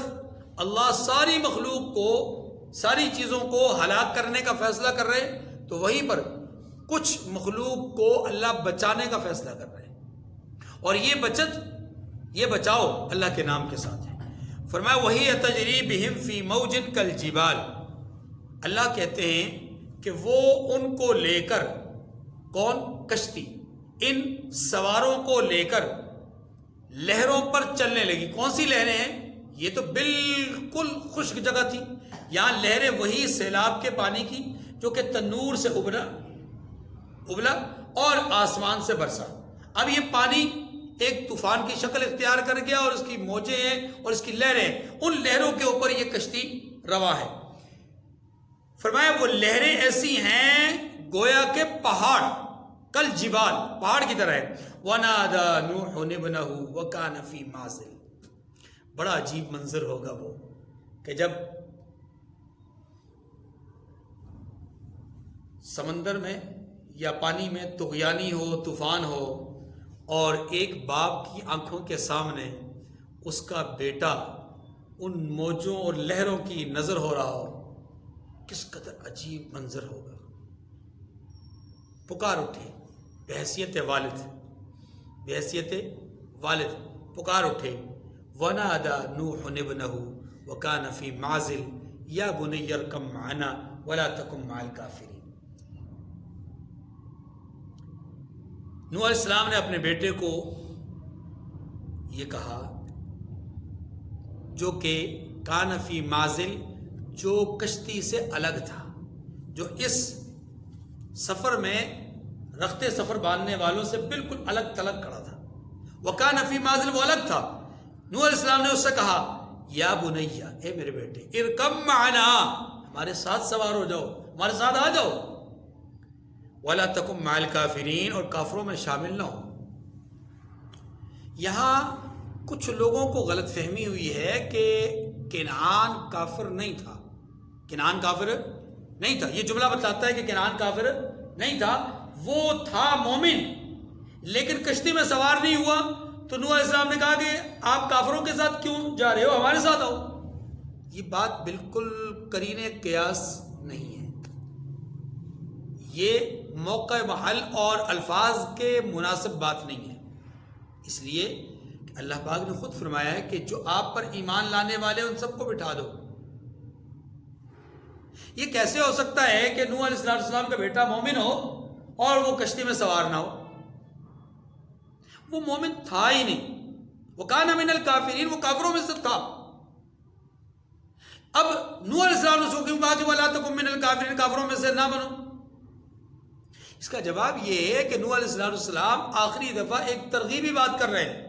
اللہ ساری مخلوق کو، ساری چیزوں کو ہلاک کرنے کا فیصلہ کر رہے ہیں، تو وہیں پر کچھ مخلوق کو اللہ بچانے کا فیصلہ کر رہے ہیں، اور یہ بچت، یہ بچاؤ اللہ کے نام کے ساتھ ہے۔ فرمایا وہی تجری بہم فی موج کالجبال، اللہ کہتے ہیں کہ وہ ان کو لے کر، کون؟ کشتی، ان سواروں کو لے کر لہروں پر چلنے لگی۔ کون سی لہریں ہیں؟ یہ تو بالکل خشک جگہ تھی، یہاں لہریں وہی سیلاب کے پانی کی جو کہ تنور سے ابلا اور آسمان سے برسا۔ اب یہ پانی ایک طوفان کی شکل اختیار کر گیا، اور اس کی موجیں ہیں اور اس کی لہریں، ان لہروں کے اوپر یہ کشتی رواں ہے۔ فرمایا وہ لہریں ایسی ہیں گویا کہ پہاڑ، کل جبال، پہاڑ کی طرح ہے۔ وَنَادَى نُوحٌ ابْنَهُ وَكَانَ فِي مَعْزِلٍ، بڑا عجیب منظر ہوگا وہ کہ جب سمندر میں یا پانی میں طغیانی ہو، طوفان ہو، اور ایک باپ کی آنکھوں کے سامنے اس کا بیٹا ان موجوں اور لہروں کی نظر ہو رہا ہو، کس قدر عجیب منظر ہوگا۔ پکار اٹھے بحیثیت والد پکار اٹھے، وَنَادَى نُوحٌ ابْنَهُ وَكَانَ فِي مَعْزِلٍ يَا بُنَيَّ ارْكَب مَعَنَا وَلَا تَكُن مَعَ الْكَافِرِينَ۔ نوح علیہ السلام نے اپنے بیٹے کو یہ کہا، جو کہ کان فی معزل، جو کشتی سے الگ تھا، جو اس سفر میں رخت سفر باندھنے والوں سے بالکل الگ تھلگ کھڑا تھا۔ وکان فی معزل، وہ الگ تھا۔ نوح علیہ السلام نے اس سے کہا یا بنیا، اے میرے بیٹے، ارکب معنا، ہمارے ساتھ سوار ہو جاؤ، ہمارے ساتھ آ جاؤ، ولا تکن مع الکافرین، اور کافروں میں شامل نہ ہو۔ یہاں کچھ لوگوں کو غلط فہمی ہوئی ہے کہ کنعان کافر نہیں تھا، کنعان کافر نہیں تھا۔ یہ جملہ بتاتا ہے کہ کنعان کافر نہیں تھا، وہ تھا مومن، لیکن کشتی میں سوار نہیں ہوا، تو نوح علیہ السلام نے کہا کہ آپ کافروں کے ساتھ کیوں جا رہے ہو، ہمارے ساتھ آؤ۔ یہ بات بالکل قرینِ قیاس نہیں ہے، یہ موقع، محل اور الفاظ کے مناسب بات نہیں ہے، اس لیے کہ اللہ پاک نے خود فرمایا ہے کہ جو آپ پر ایمان لانے والے ان سب کو بٹھا دو۔ یہ کیسے ہو سکتا ہے کہ نوح علیہ السلام کا بیٹا مومن ہو اور وہ کشتی میں سوار نہ ہو؟ وہ مومن تھا ہی نہیں، وہ کان من الکافرین، وہ کافروں میں سے تھا۔ اب نوح علیہ السلام نے اس کو کیوں کہا کہ ولا تکن من الکافرین، کافروں میں سے نہ بنو؟ اس کا جواب یہ ہے کہ نوح علیہ السلام آخری دفعہ ایک ترغیبی بات کر رہے ہیں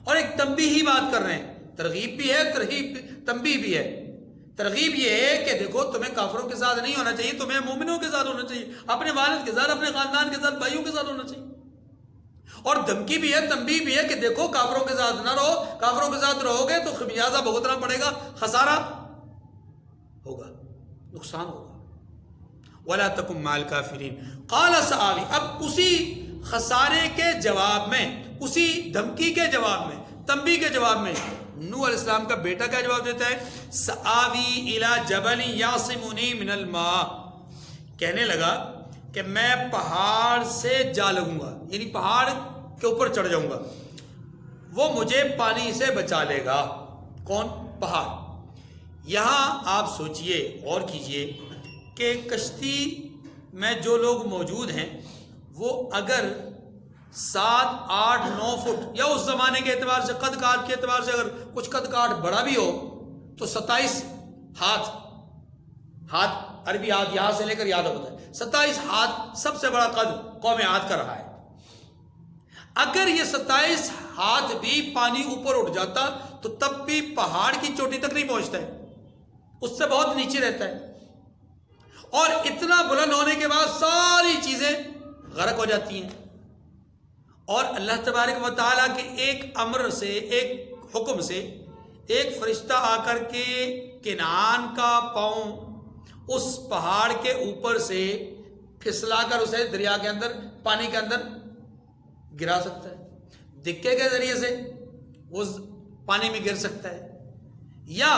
اور ایک تنبیہی بات کر رہے ہیں۔ ترغیب بھی ہے، تنبیہ بھی ہے۔ ترغیب یہ ہے کہ دیکھو تمہیں کافروں کے ساتھ نہیں ہونا چاہیے، تمہیں مومنوں کے ساتھ ہونا چاہیے، اپنے والد کے ساتھ، اپنے خاندان کے ساتھ، بھائیوں کے ساتھ ہونا چاہیے۔ اور دھمکی بھی ہے، تنبیہ بھی ہے کہ دیکھو کافروں کے ساتھ نہ رہو، کافروں کے ساتھ رہو گے تو خمیازہ بھگتنا پڑے گا، خسارہ ہوگا، نقصان ہوگا۔ وَلَا تَكُن مَعَ الْكَافِرِينَ قَالَ سَآوِي، اب اسی خسارے کے جواب میں، اسی دھمکی کے جواب میں، تنبیہ کے جواب میں نوح علیہ السلام کا بیٹا کیا جواب دیتا ہے؟ سآوی الی جبل یعصمنی من الماء، کہنے لگا کہ میں پہاڑ سے جا لگوں گا، یعنی پہاڑ کے اوپر چڑھ جاؤں گا، وہ مجھے پانی سے بچا لے گا۔ کون؟ پہاڑ۔ یہاں آپ سوچئے، غور کیجئے کہ کشتی میں جو لوگ موجود ہیں وہ اگر 7، 8، 9 فٹ یا اس زمانے کے اعتبار سے قد کاٹ کے اعتبار سے اگر کچھ قد کاٹ بڑا بھی ہو تو 27 ہاتھ عربی ہاتھ یہاں سے لے کر یاد ہوتا ہے، 27 ہاتھ سب سے بڑا قد قوم عاد کا رہا ہے۔ اگر یہ 27 ہاتھ بھی پانی اوپر اٹھ جاتا تو تب بھی پہاڑ کی چوٹی تک نہیں پہنچتا ہے، اس سے بہت نیچے رہتا ہے، اور اتنا بلند ہونے کے بعد ساری چیزیں غرق ہو جاتی ہیں۔ اور اللہ تبارک و تعالیٰ کے ایک امر سے، ایک حکم سے، ایک فرشتہ آ کر کے کنعان کا پاؤں اس پہاڑ کے اوپر سے پھسلا کر اسے دریا کے اندر، پانی کے اندر گرا سکتا ہے۔ دکے کے ذریعے سے وہ پانی میں گر سکتا ہے، یا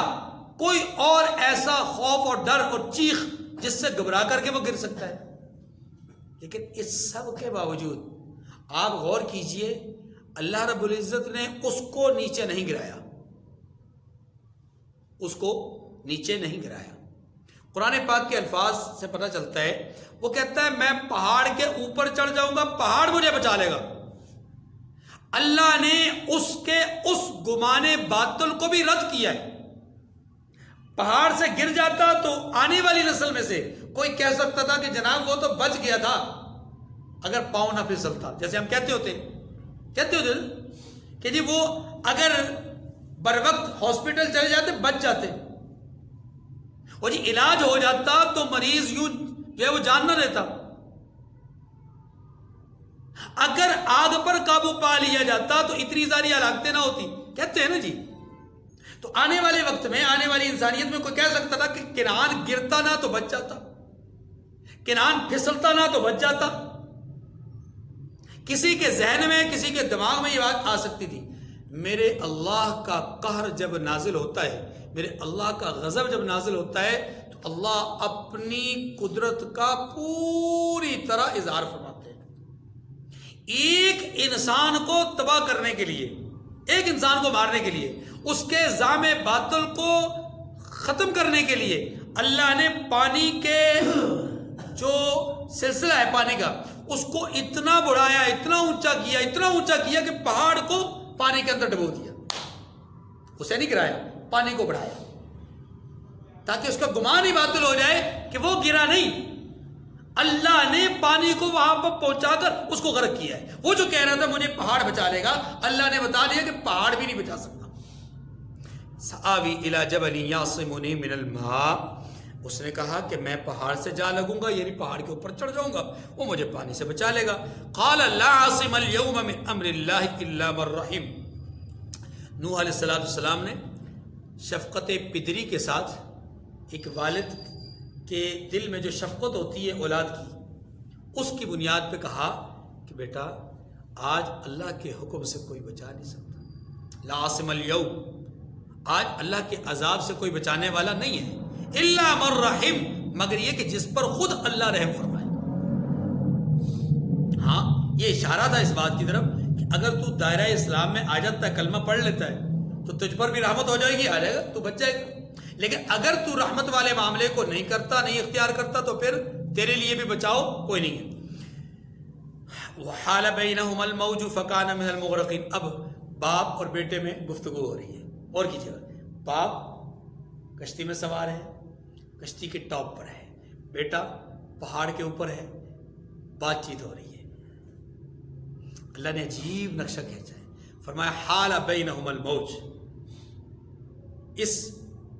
کوئی اور ایسا خوف اور ڈر اور چیخ جس سے گھبرا کر کے وہ گر سکتا ہے۔ لیکن اس سب کے باوجود آپ غور کیجئے، اللہ رب العزت نے اس کو نیچے نہیں گرایا، اس کو نیچے نہیں گرایا۔ قرآن پاک کے الفاظ سے پتہ چلتا ہے، وہ کہتا ہے میں پہاڑ کے اوپر چڑھ جاؤں گا، پہاڑ مجھے بچا لے گا۔ اللہ نے اس کے اس گمان باطل کو بھی رد کیا ہے۔ پہاڑ سے گر جاتا تو آنے والی نسل میں سے کوئی کہہ سکتا تھا کہ جناب وہ تو بچ گیا تھا اگر پاؤں نہ پھسلتا، جیسے ہم کہتے ہوتے کہ جی وہ اگر بر وقت ہاسپٹل چلے جاتے بچ جاتے، اور جی علاج ہو جاتا تو مریض یوں جو ہے وہ جان نہ رہتا، اگر آگ پر قابو پا لیا جاتا تو اتنی ساری ہلاکتیں نہ ہوتی، کہتے ہیں نا جی۔ تو آنے والے وقت میں، آنے والی انسانیت میں کوئی کہہ سکتا تھا کہ کنعان گرتا نہ تو بچ جاتا، کنعان پھسلتا نہ تو بچ جاتا۔ کسی کے ذہن میں، کسی کے دماغ میں یہ بات آ سکتی تھی، میرے اللہ کا قہر جب نازل ہوتا ہے، میرے اللہ کا غضب جب نازل ہوتا ہے تو اللہ اپنی قدرت کا پوری طرح اظہار فرماتے ہیں۔ ایک انسان کو تباہ کرنے کے لیے، ایک انسان کو مارنے کے لیے، اس کے زعم باطل کو ختم کرنے کے لیے اللہ نے پانی کے جو سلسلہ ہے پانی کا، اس کو اتنا بڑھایا، اتنا اونچا کیا، اتنا اونچا کیا کہ پہاڑ کو پانی کے اندر ڈبو دیا، اسے نہیں گرایا، پانی کو بڑھایا تاکہ اس کا گمان ہی باطل ہو جائے کہ وہ گرا نہیں۔ اللہ نے پانی کو وہاں پر پہنچا کر اس کو غرق کیا ہے۔ وہ جو کہہ رہا تھا مجھے پہاڑ بچا لے گا، اللہ نے بتا دیا کہ پہاڑ بھی نہیں بچا سکتا۔ سآوی الی جبل یعصمنی من الماء، اس نے کہا کہ میں پہاڑ سے جا لگوں گا، یعنی پہاڑ کے اوپر چڑھ جاؤں گا، وہ مجھے پانی سے بچا لے گا۔ قال لا عاصم اليوم من امر اللہ الا من رحم۔ نوح علیہ السلام نے شفقت پدری کے ساتھ، ایک والد کے دل میں جو شفقت ہوتی ہے اولاد کی، اس کی بنیاد پہ کہا کہ بیٹا آج اللہ کے حکم سے کوئی بچا نہیں سکتا، لا عاصم اليوم، آج اللہ کے عذاب سے کوئی بچانے والا نہیں ہے، الا من رحم، مگر یہ کہ جس پر خود اللہ رحم فرمائے۔ ہاں یہ اشارہ تھا اس بات کی طرف کہ اگر تو دائرہ اسلام میں آ جاتا ہے، کلمہ پڑھ لیتا ہے تو تجھ پر بھی رحمت ہو جائے گی، آ جائے گا، تو بچ جائے گا۔ لیکن اگر تو رحمت والے معاملے کو نہیں کرتا، نہیں اختیار کرتا، تو پھر تیرے لیے بھی بچاؤ کوئی نہیں ہے۔ وحال بینہما الموج فکان من المغرقین۔ اب باپ اور بیٹے میں گفتگو ہو رہی ہے، اور کیجیے گا، باپ کشتی میں سوار ہے، کشتی کے ٹاپ پر ہے، بیٹا پہاڑ کے اوپر ہے، بات چیت ہو رہی ہے۔ اللہ نے عجیب نقشہ کھینچا ہے، فرمایا حال بینہما الموج۔ اس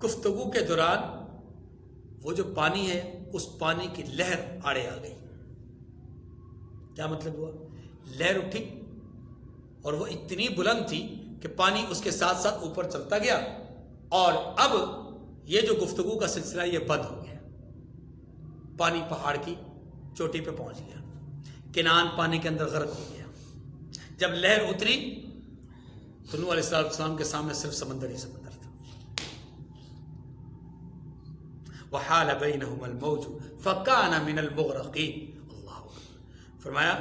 گفتگو کے دوران وہ جو پانی ہے، اس پانی کی لہر آڑے آ گئی۔ کیا مطلب ہوا؟ لہر اٹھی اور وہ اتنی بلند تھی کہ پانی اس کے ساتھ ساتھ اوپر چلتا گیا، اور اب یہ جو گفتگو کا سلسلہ یہ بند ہو گیا، پانی پہاڑ کی چوٹی پہ پہنچ گیا، کنعان پانی کے اندر غرق ہو گیا۔ جب لہر اتری تو نوح علیہ السلام کے سامنے صرف سمندر ہی سمندر تھا۔ وحال بینہما الموج فکان من المغرقین۔ اللہ فرمایا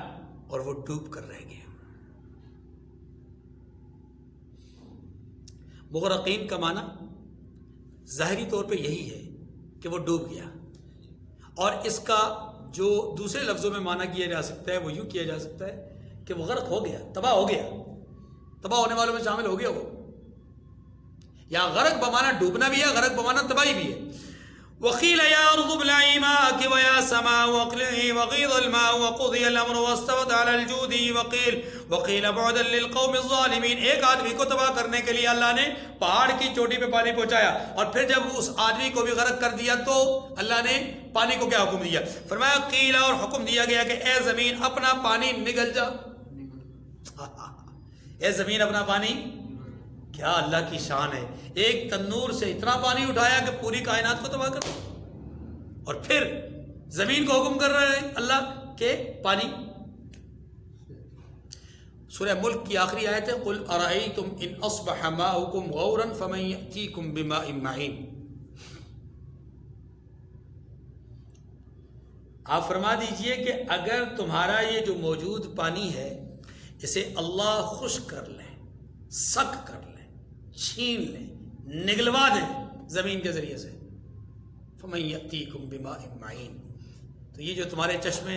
اور وہ ڈوب کر رہ گئے. مغرقین کا معنی ظاہری طور پہ یہی ہے کہ وہ ڈوب گیا، اور اس کا جو دوسرے لفظوں میں معنی کیا جا سکتا ہے وہ یوں کیا جا سکتا ہے کہ وہ غرق ہو گیا، تباہ ہو گیا، تباہ ہونے والوں میں شامل ہو گیا وہ. یا غرق بمانا ڈوبنا بھی ہے، غرق بمانا تباہی بھی ہے. وقيل يا أرض ابلعي ماءك ويا سماء أقلعي وغيض الماء وقضي الأمر واستوت على الجودي وقيل بعدا للقوم الظالمين. ایک آدمی کو تباہ کرنے کے لیے اللہ نے پہاڑ کی چوٹی پہ پانی پہنچایا، اور پھر جب اس آدمی کو بھی غرق کر دیا تو اللہ نے پانی کو کیا حکم دیا؟ فرمایا قیل، اور حکم دیا گیا کہ اے زمین اپنا پانی نگل جا. اے زمین اپنا پانی، کیا اللہ کی شان ہے. ایک تنور سے اتنا پانی اٹھایا کہ پوری کائنات کو تباہ کر دیا، اور پھر زمین کو حکم کر رہے ہیں اللہ کہ پانی. سورہ ملک کی آخری آیت ہے قل ارأیتم ان اصبح ماؤکم غورا فمن یأتیکم بماء معین. آپ فرما دیجئے کہ اگر تمہارا یہ جو موجود پانی ہے اسے اللہ خشک کر لے، سک کر لے، چھین لے، نگلوا دیں زمین کے ذریعے سے، فمن یأتیکم بماء معین، تو یہ جو تمہارے چشمے،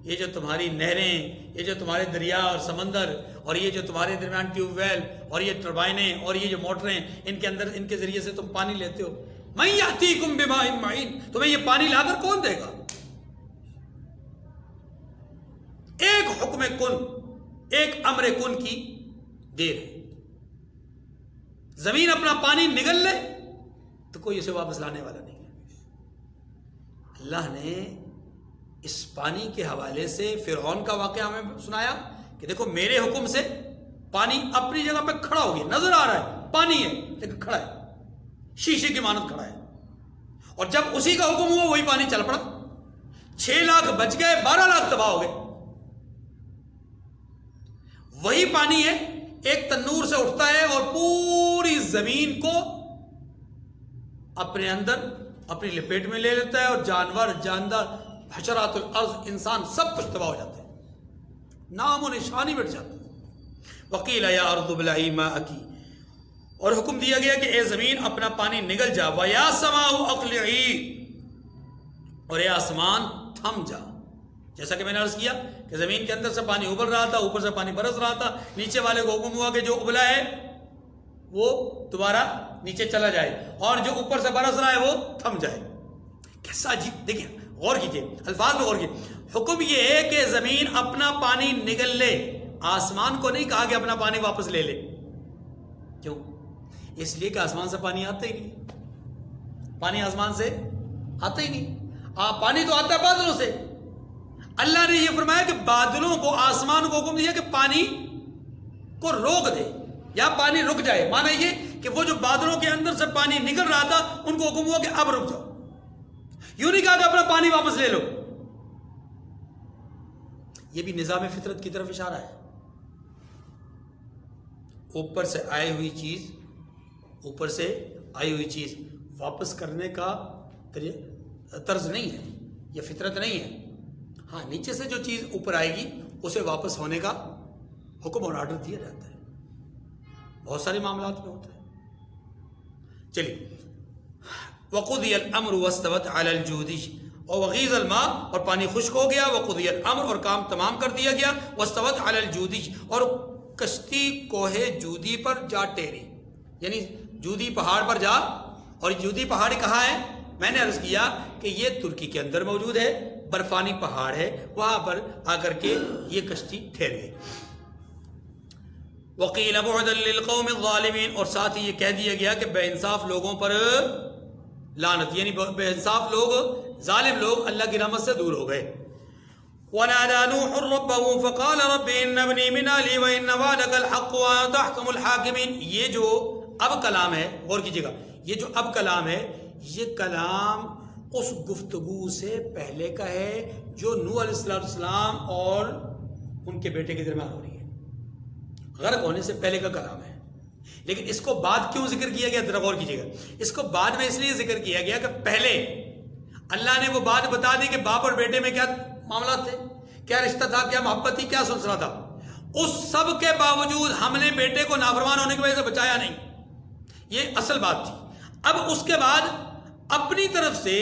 یہ جو تمہاری نہریں، یہ جو تمہارے دریا اور سمندر، اور یہ جو تمہارے درمیان ٹیوب ویل اور یہ ٹربائنیں اور یہ جو موٹریں، ان کے اندر ان کے ذریعے سے تم پانی لیتے ہو، من یأتیکم بماء معین، تمہیں یہ پانی لا کر کون دے گا؟ ایک حکم کن، ایک امر کن کی دیر ہے. زمین اپنا پانی نگل لے تو کوئی اسے واپس لانے والا نہیں ہے. اللہ نے اس پانی کے حوالے سے فرعون کا واقعہ ہمیں سنایا کہ دیکھو میرے حکم سے پانی اپنی جگہ پہ کھڑا ہو گیا، نظر آ رہا ہے پانی ہے لیکن کھڑا ہے، شیشے کی مانند کھڑا ہے. اور جب اسی کا حکم ہوا وہی پانی چل پڑا، 6 لاکھ بچ گئے، 12 لاکھ تباہ ہو گئے. وہی پانی ہے، ایک تنور سے اٹھتا ہے اور پوری زمین کو اپنے اندر اپنی لپیٹ میں لے لیتا ہے، اور جانور، جاندار، حشرات الارض، انسان سب کچھ تباہ ہو جاتے ہیں، نام و نشانی مٹ جاتا ہے. وقیل یا ارض ابلعی ماءکی، اور حکم دیا گیا کہ اے زمین اپنا پانی نگل جا، ویا سماء اقلعی، اور اے آسمان تھم جا. جیسا کہ میں نے عرض کیا کہ زمین کے اندر سے پانی ابل رہا تھا، اوپر سے پانی برس رہا تھا، نیچے والے کو حکم ہوا کہ جو ابلا ہے وہ دوبارہ نیچے چلا جائے، اور جو اوپر سے برس رہا ہے وہ تھم جائے. کیسا عجیب، دیکھیں غور کیجئے الفاظ میں غور کیجئے. حکم یہ ہے کہ زمین اپنا پانی نگل لے، آسمان کو نہیں کہا کہ اپنا پانی واپس لے لے. کیوں؟ اس لیے کہ آسمان سے پانی آتا ہی نہیں، پانی آسمان سے آتا ہی نہیں. پانی تو آتا ہے بادلوں سے. اللہ نے یہ فرمایا کہ بادلوں کو، آسمان کو حکم دیا کہ پانی کو روک دے یا پانی رک جائے. معنی یہ کہ وہ جو بادلوں کے اندر سے پانی نکل رہا تھا ان کو حکم ہوا کہ اب رک جاؤ. یوں نہیں کہا کہ اپنا پانی واپس لے لو. یہ بھی نظام فطرت کی طرف اشارہ ہے. اوپر سے آئی ہوئی چیز واپس کرنے کا طرز نہیں ہے، یہ فطرت نہیں ہے. ہاں، نیچے سے جو چیز اوپر آئے گی اسے واپس ہونے کا حکم اور آرڈر دیا جاتا ہے، بہت سارے معاملات میں ہوتا ہے. چلیے، وقضی الامر واستوت علی الجودی، اور وغیض الماء، اور پانی خشک ہو گیا، وقضی الامر، اور کام تمام کر دیا گیا، واستوت علی الجودی، اور کشتی کوہ جودی پر جا ٹھہری. یعنی جودی پہاڑ پر جا. اور جودی پہاڑ کہاں ہے؟ میں نے عرض کیا کہ یہ ترکی کے اندر موجود ہے، برفانی پہاڑ ہے، وہاں پر آ کر کے یہ کشتی ٹھہر گئی. وقیل بعدا للقوم الظالمین، اور ساتھ ہی یہ کہہ دیا گیا کہ بے انصاف لوگوں پر لعنت، یعنی بے انصاف لوگ، ظالم لوگ اللہ کی رحمت سے دور ہو گئے. ونادى نوح ربه فقال رب ان ابني من اهلي وان وعدك الحق وانت احكم الحاكمين. یہ جو اب کلام ہے، غور کیجیے گا، یہ جو اب کلام ہے یہ کلام اس گفتگو سے پہلے کا ہے جو نوح علیہ السلام اور ان کے بیٹے کے درمیان ہو رہی ہے. غرق ہونے سے پہلے کا کلام ہے، لیکن اس کو بعد کیوں ذکر کیا گیا؟ ذرا غور کیجیے گا. اس کو بعد میں اس لیے ذکر کیا گیا کہ پہلے اللہ نے وہ بات بتا دی کہ باپ اور بیٹے میں کیا معاملات تھے، کیا رشتہ تھا، کیا محبت تھی، کیا سلسلہ تھا، اس سب کے باوجود ہم نے بیٹے کو نافرمان ہونے کی وجہ سے بچایا نہیں. یہ اصل بات تھی. اب اس کے بعد اپنی طرف سے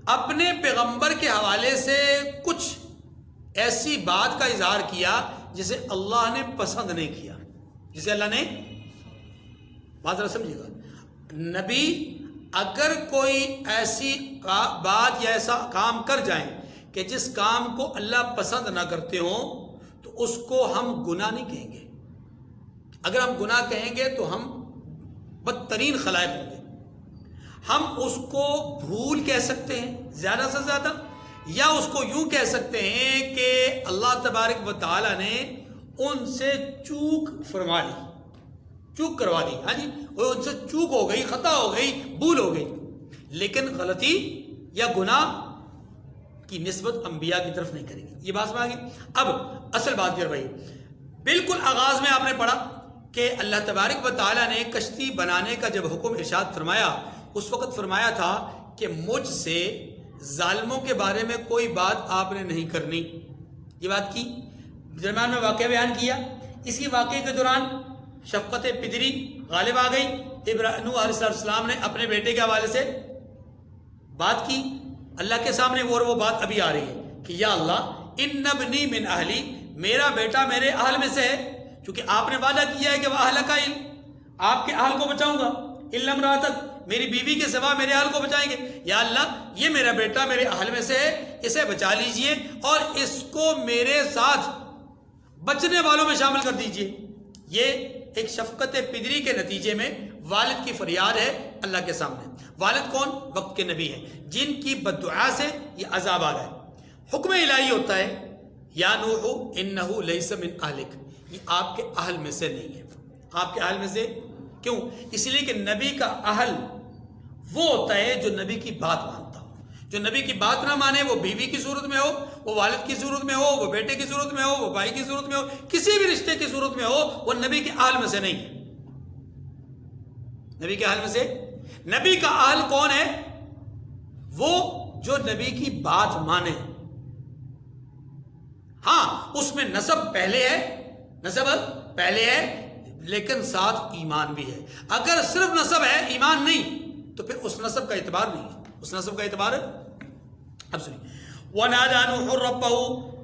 اپنے پیغمبر کے حوالے سے کچھ ایسی بات کا اظہار کیا جسے اللہ نے پسند نہیں کیا، جسے اللہ نے، بات ذرا سمجھیے گا، نبی اگر کوئی ایسی بات یا ایسا کام کر جائیں کہ جس کام کو اللہ پسند نہ کرتے ہوں تو اس کو ہم گناہ نہیں کہیں گے. اگر ہم گناہ کہیں گے تو ہم بدترین خلائق ہوں گے. ہم اس کو بھول کہہ سکتے ہیں زیادہ سے زیادہ، یا اس کو یوں کہہ سکتے ہیں کہ اللہ تبارک و تعالی نے ان سے چوک فرما لی، چوک کروا دی. ہاں جی، اور ان سے چوک ہو گئی، خطا ہو گئی، بھول ہو گئی. لیکن غلطی یا گناہ کی نسبت انبیاء کی طرف نہیں کریں گے. یہ بات سمجھ گئی. اب اصل بات یہ بھائی، بالکل آغاز میں آپ نے پڑھا کہ اللہ تبارک و تعالیٰ نے کشتی بنانے کا جب حکم ارشاد فرمایا، اس وقت فرمایا تھا کہ مجھ سے ظالموں کے بارے میں کوئی بات آپ نے نہیں کرنی. یہ بات کی درمیان میں واقعہ بیان کیا. اسی واقعے کے دوران شفقت پدری غالب آ گئی. نوح علیہ السلام نے اپنے بیٹے کے حوالے سے بات کی اللہ کے سامنے، اور وہ بات ابھی آ رہی ہے کہ یا اللہ ان ابنی من اہلی، میرا بیٹا میرے اہل میں سے ہے، کیونکہ آپ نے وعدہ کیا ہے کہ وہ اہلک، آپ کے اہل کو بچاؤں گا، الا امراتک، میری بیوی کے سوا میرے اہل کو بچائیں گے. یا اللہ یہ میرا بیٹا میرے اہل میں سے ہے، اسے بچا لیجئے اور اس کو میرے ساتھ بچنے والوں میں شامل کر دیجئے. یہ ایک شفقت پدری کے نتیجے میں والد کی فریاد ہے اللہ کے سامنے. والد کون؟ وقت کے نبی ہیں جن کی بددعا سے یہ عذاب آ رہا ہے. حکم الہی ہوتا ہے یا نوح انہ لیس من اہلک، یہ آپ کے اہل میں سے نہیں ہے. آپ کے اہل میں سے کیوں؟ اس لیے کہ نبی کا اہل وہ ہوتا ہے جو نبی کی بات مانتا ہو. جو نبی کی بات نہ مانے، وہ بیوی کی صورت میں ہو، وہ والد کی صورت میں ہو، وہ بیٹے کی صورت میں ہو، وہ بھائی کی صورت میں ہو، کسی بھی رشتے کی صورت میں ہو، وہ نبی کے اہل میں سے نہیں ہے. نبی کے اہل میں سے، نبی کا اہل کون ہے؟ وہ جو نبی کی بات مانے. ہاں اس میں نسب پہلے ہے، نسب پہلے ہے، لیکن ساتھ ایمان بھی ہے. اگر صرف نسب ہے ایمان نہیں تو پھر اس نسب کا اعتبار نہیں ہے، اس نسب کا اعتبار ہے. اب سنیے، وَنَادَى نُوحٌ رَبَّهُ،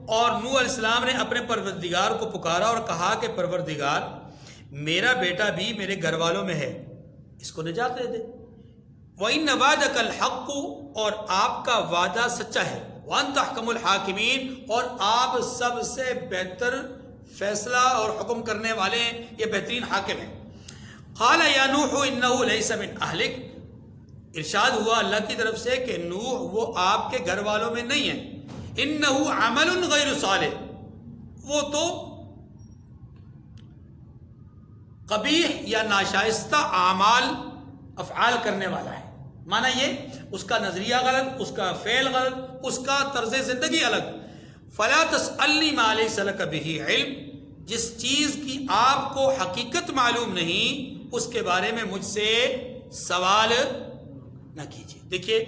اور نوح علیہ السلام نے اپنے پروردگار کو پکارا اور کہا کہ پروردگار میرا بیٹا بھی میرے گھر والوں میں ہے، اس کو نجات دے دے. وَإِنَّ وَعْدَكَ الْحَقُّ، اور آپ کا وعدہ سچا ہے. وَأَنْتَ أَحْكَمُ الْحَاكِمِينَ، اور آپ سب سے بہتر فیصلہ اور حکم کرنے والے ہیں، یہ بہترین حاکم ہیں. قَالَ يَا نُوحُ إِنَّهُ لَيْسَ مِنْ أَهْلِكَ، ارشاد ہوا اللہ کی طرف سے کہ نوح وہ آپ کے گھر والوں میں نہیں ہے. إِنَّهُ عَمَلٌ غَيْرُ صَالِحٍ، وہ تو قبیح یا ناشائستہ اعمال افعال کرنے والا ہے. معنی یہ اس کا نظریہ غلط، اس کا فعل غلط، اس کا طرز زندگی الگ. فلا تسألنی ما لیس لک بہ علم، جس چیز کی آپ کو حقیقت معلوم نہیں اس کے بارے میں مجھ سے سوال نہ کیجیے. دیکھیے،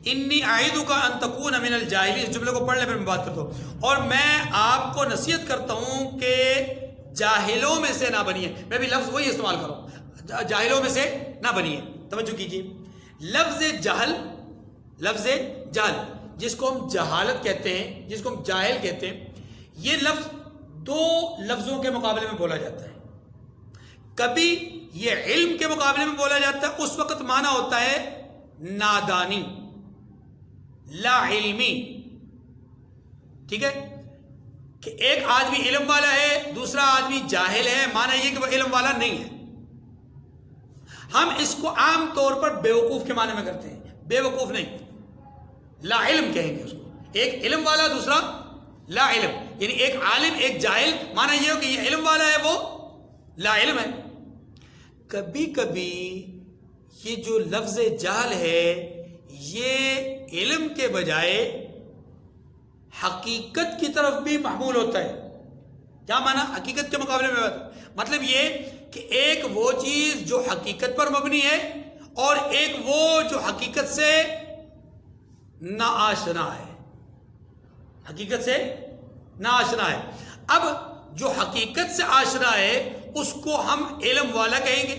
انی اعیدک ان تکون من الجاہلین، اس جملے کو پڑھ لیں پھر میں بات کرتا ہوں. اور میں آپ کو نصیحت کرتا ہوں کہ جاہلوں میں سے نہ بنیے. میں بھی لفظ وہی استعمال کروں، جاہلوں میں سے نہ بنیے. توجہ کیجیے، لفظ جہل، لفظ جہل جس کو ہم جہالت کہتے ہیں، جس کو ہم جاہل کہتے ہیں، یہ لفظ دو لفظوں کے مقابلے میں بولا جاتا ہے. کبھی یہ علم کے مقابلے میں بولا جاتا ہے، اس وقت معنی ہوتا ہے نادانی، لا علمی. ٹھیک ہے، کہ ایک آدمی علم والا ہے، دوسرا آدمی جاہل ہے، معنی یہ کہ وہ علم والا نہیں ہے. ہم اس کو عام طور پر بیوقوف کے معنی میں کرتے ہیں، بے وقوف نہیں، لا علم کہیں گے اس کو. ایک علم والا، دوسرا لا علم، یعنی ایک عالم ایک جاہل، معنی یہ ہو کہ یہ علم والا ہے، وہ لا علم ہے. کبھی کبھی یہ جو لفظ جہل ہے یہ علم کے بجائے حقیقت کی طرف بھی محمول ہوتا ہے. کیا معنی؟ حقیقت کے مقابلے میں مطلب یہ کہ ایک وہ چیز جو حقیقت پر مبنی ہے اور ایک وہ جو حقیقت سے ناآشنا ہے. حقیقت سے ناآشنا ہے. اب جو حقیقت سے آشنا ہے اس کو ہم علم والا کہیں گے،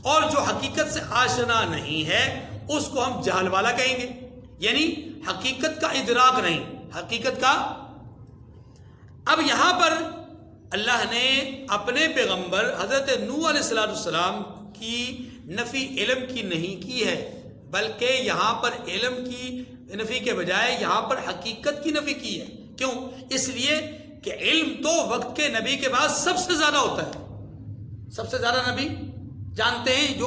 اور جو حقیقت سے آشنا نہیں ہے اس کو ہم جہل والا کہیں گے. یعنی حقیقت کا ادراک نہیں، حقیقت کا. اب یہاں پر اللہ نے اپنے پیغمبر حضرت نوح علیہ السلام کی نفی علم کی نہیں کی ہے، بلکہ یہاں پر علم کی نفی کے بجائے یہاں پر حقیقت کی نفی کی ہے. کیوں؟ اس لیے کہ علم تو وقت کے نبی کے بعد سب سے زیادہ ہوتا ہے. سب سے زیادہ نبی جانتے ہیں، جو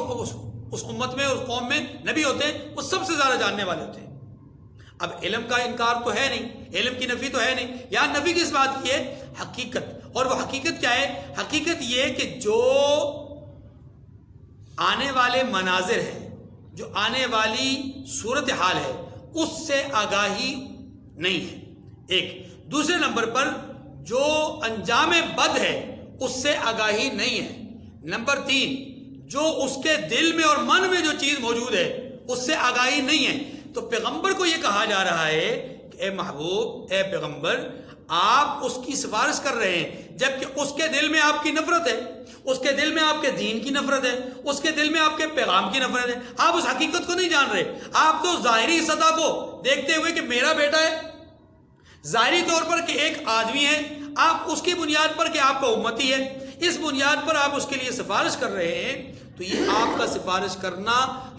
اس امت میں، اس قوم میں نبی ہوتے ہیں وہ سب سے زیادہ جاننے والے ہوتے ہیں. اب علم کا انکار تو ہے نہیں، علم کی نفی تو ہے نہیں. یہاں نفی کس بات کی ہے؟ حقیقت. اور وہ حقیقت کیا ہے؟ حقیقت یہ کہ جو آنے والے مناظر ہیں، جو آنے والی صورتحال ہے، اس سے آگاہی نہیں ہے. ایک. دوسرے نمبر پر جو انجام بد ہے اس سے آگاہی نہیں ہے. نمبر 3، جو اس کے دل میں اور من میں جو چیز موجود ہے اس سے آگاہی نہیں ہے. تو پیغمبر کو یہ کہا جا رہا ہے کہ اے محبوب، اے پیغمبر، آپ اس کی سفارش کر رہے ہیں جبکہ اس کے دل میں آپ کی نفرت ہے، اس کے دل میں آپ کے دین کی نفرت ہے، اس کے دل میں آپ کے پیغام کی نفرت ہے. آپ اس حقیقت کو نہیں جان رہے. آپ تو ظاہری سطح کو دیکھتے ہوئے کہ میرا بیٹا ہے، ظاہری طور پر کہ ایک آدمی ہے، آپ اس کی بنیاد پر کہ آپ کا امتی ہے، اس بنیاد پر آپ اس کے لیے سفارش کر رہے ہیں. تو یہ آپ کا سفارش کرنا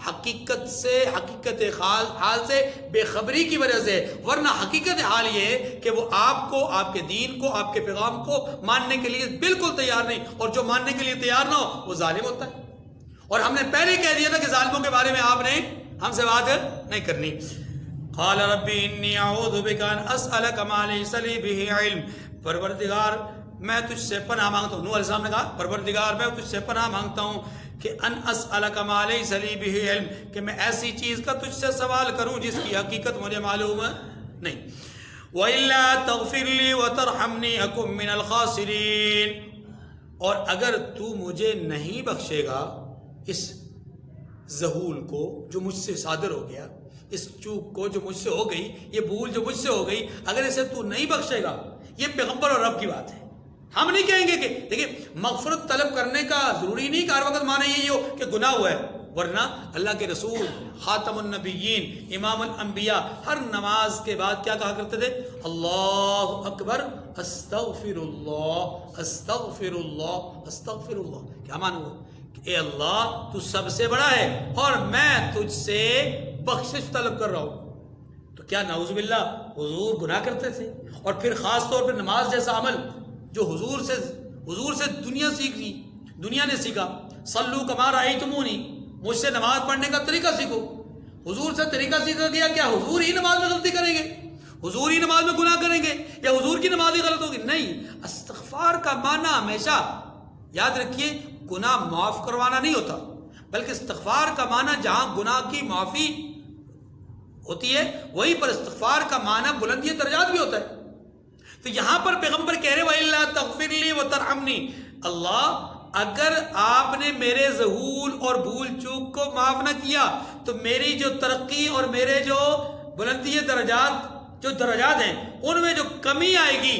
حقیقت سے، حقیقت حال سے بے خبری کی وجہ سے. ورنہ حقیقت حال یہ ہے کہ وہ آپ کو، آپ کے دین کو، آپ کے پیغام کو ماننے کے لیے بالکل تیار نہیں، اور جو ماننے کے لیے تیار نہ ہو وہ ظالم ہوتا ہے. اور ہم نے پہلے کہہ دیا تھا کہ ظالموں کے بارے میں آپ نے ہم سے بات نہیں کرنی. قال ربی انی اعوذ بک ان اسألک ما لیس لی بہ علم. پروردگار میں تجھ سے پناہ مانگتا ہوں. نوح علیہ السلام نے کہا پروردگار میں تجھ سے پناہ مانگتا ہوں کہ ان اسألک ما لیس لی بہ علم، کہ میں ایسی چیز کا تجھ سے سوال کروں جس کی حقیقت مجھے معلوم نہیں. وَإِلَّا تَغْفِرْ لِي وَتَرْحَمْنِي أَكُن مِّنَ الْخَاسِرِينَ. اور اگر تو مجھے نہیں بخشے گا اس ذہول کو جو مجھ سے صادر ہو گیا، اس چوک کو جو مجھ سے ہو گئی، یہ بھول جو مجھ سے ہو گئی، اگر اسے تو نہیں بخشے گا، یہ پیغمبر اور رب کی بات ہے. ہم نہیں کہیں گے کہ دیکھیں مغفرت طلب کرنے کا ضروری نہیں کہ ہر وقت معنی یہی ہو کہ گناہ ہوا ہے. ورنہ اللہ کے رسول خاتم النبیین، امام الانبیاء، ہر نماز کے بعد کیا کہا کرتے تھے؟ اللہ اکبر، استغفر اللہ، استغفر اللہ، استغفر اللہ. کیا معنی ہوا؟ کہ اے اللہ تو سب سے بڑا ہے اور میں تجھ سے بخشش طلب کر رہا ہوں. تو کیا نعوذ باللہ حضور گناہ کرتے تھے؟ اور پھر خاص طور پہ نماز جیسا عمل جو حضور سے دنیا نے سیکھا. صلو کما رأیتمونی، مجھ سے نماز پڑھنے کا طریقہ سیکھو. حضور سے طریقہ سیکھا گیا. کیا حضور ہی نماز میں غلطی کریں گے؟ حضور ہی نماز میں گناہ کریں گے؟ یا حضور کی نماز ہی غلط ہوگی؟ نہیں. استغفار کا معنی ہمیشہ یاد رکھیے گناہ معاف کروانا نہیں ہوتا، بلکہ استغفار کا معنی جہاں گناہ کی معافی ہوتی ہے وہیں پر استغفار کا معنی بلندی درجات بھی ہوتا ہے. تو یہاں پر پیغمبر کہہ رہے وَإِلَّا تَغْفِرْ لِي وَتَرْحَمْنِي. اللہ اگر آپ نے میرے ذہول اور بھول چوک کو معاف نہ کیا تو میری جو ترقی اور میرے جو بلندی درجات ہیں ان میں جو کمی آئے گی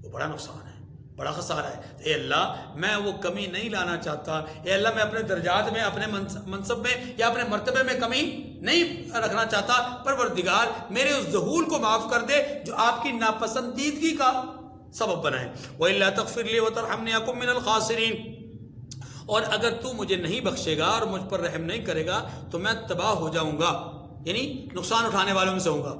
وہ بڑا نقصان ہے، بڑا خسارہ ہے. اے اللہ میں وہ کمی نہیں لانا چاہتا. اے اللہ میں اپنے درجات میں، اپنے منصب میں یا اپنے مرتبے میں کمی نہیں رکھنا چاہتا. پروردگار میرے اس ذہول کو معاف کر دے جو آپ کی ناپسندیدگی کا سبب بنائے. وَإِلَّا تَغْفِرْ لِي وَتَرْحَمْنِي أَكُن مِّنَ الْخَاسِرِينَ. اور اگر تو مجھے نہیں بخشے گا اور مجھ پر رحم نہیں کرے گا تو میں تباہ ہو جاؤں گا، یعنی نقصان اٹھانے والوں میں سے ہوں گا.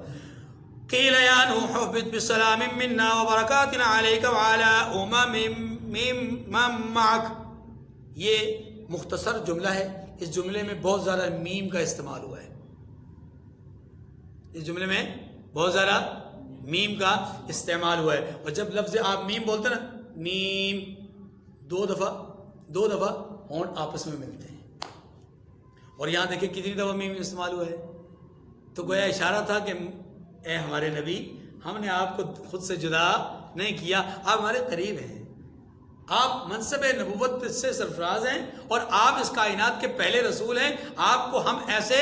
قِيلَ يَا نُوحُ اهْبِطْ بِسَلَامٍ مِّنَّا وَبَرَكَاتٍ عَلَيْكَ وَعَلَىٰ أُمَمٍ مَّن مَّعَكَ. یہ مختصر جملہ ہے. اس جملے میں بہت زیادہ میم کا استعمال ہوا ہے. اس جملے میں بہت زیادہ میم کا استعمال ہوا ہے. اور جب لفظ آپ میم بولتے نا، میم دو دفعہ ہونٹ آپس میں ملتے ہیں. اور یہاں دیکھیں کتنی دفعہ میم استعمال ہوا ہے. تو گویا اشارہ تھا کہ اے ہمارے نبی، ہم نے آپ کو خود سے جدا نہیں کیا، آپ ہمارے قریب ہیں، آپ منصب نبوت سے سرفراز ہیں اور آپ اس کائنات کے پہلے رسول ہیں. آپ کو ہم ایسے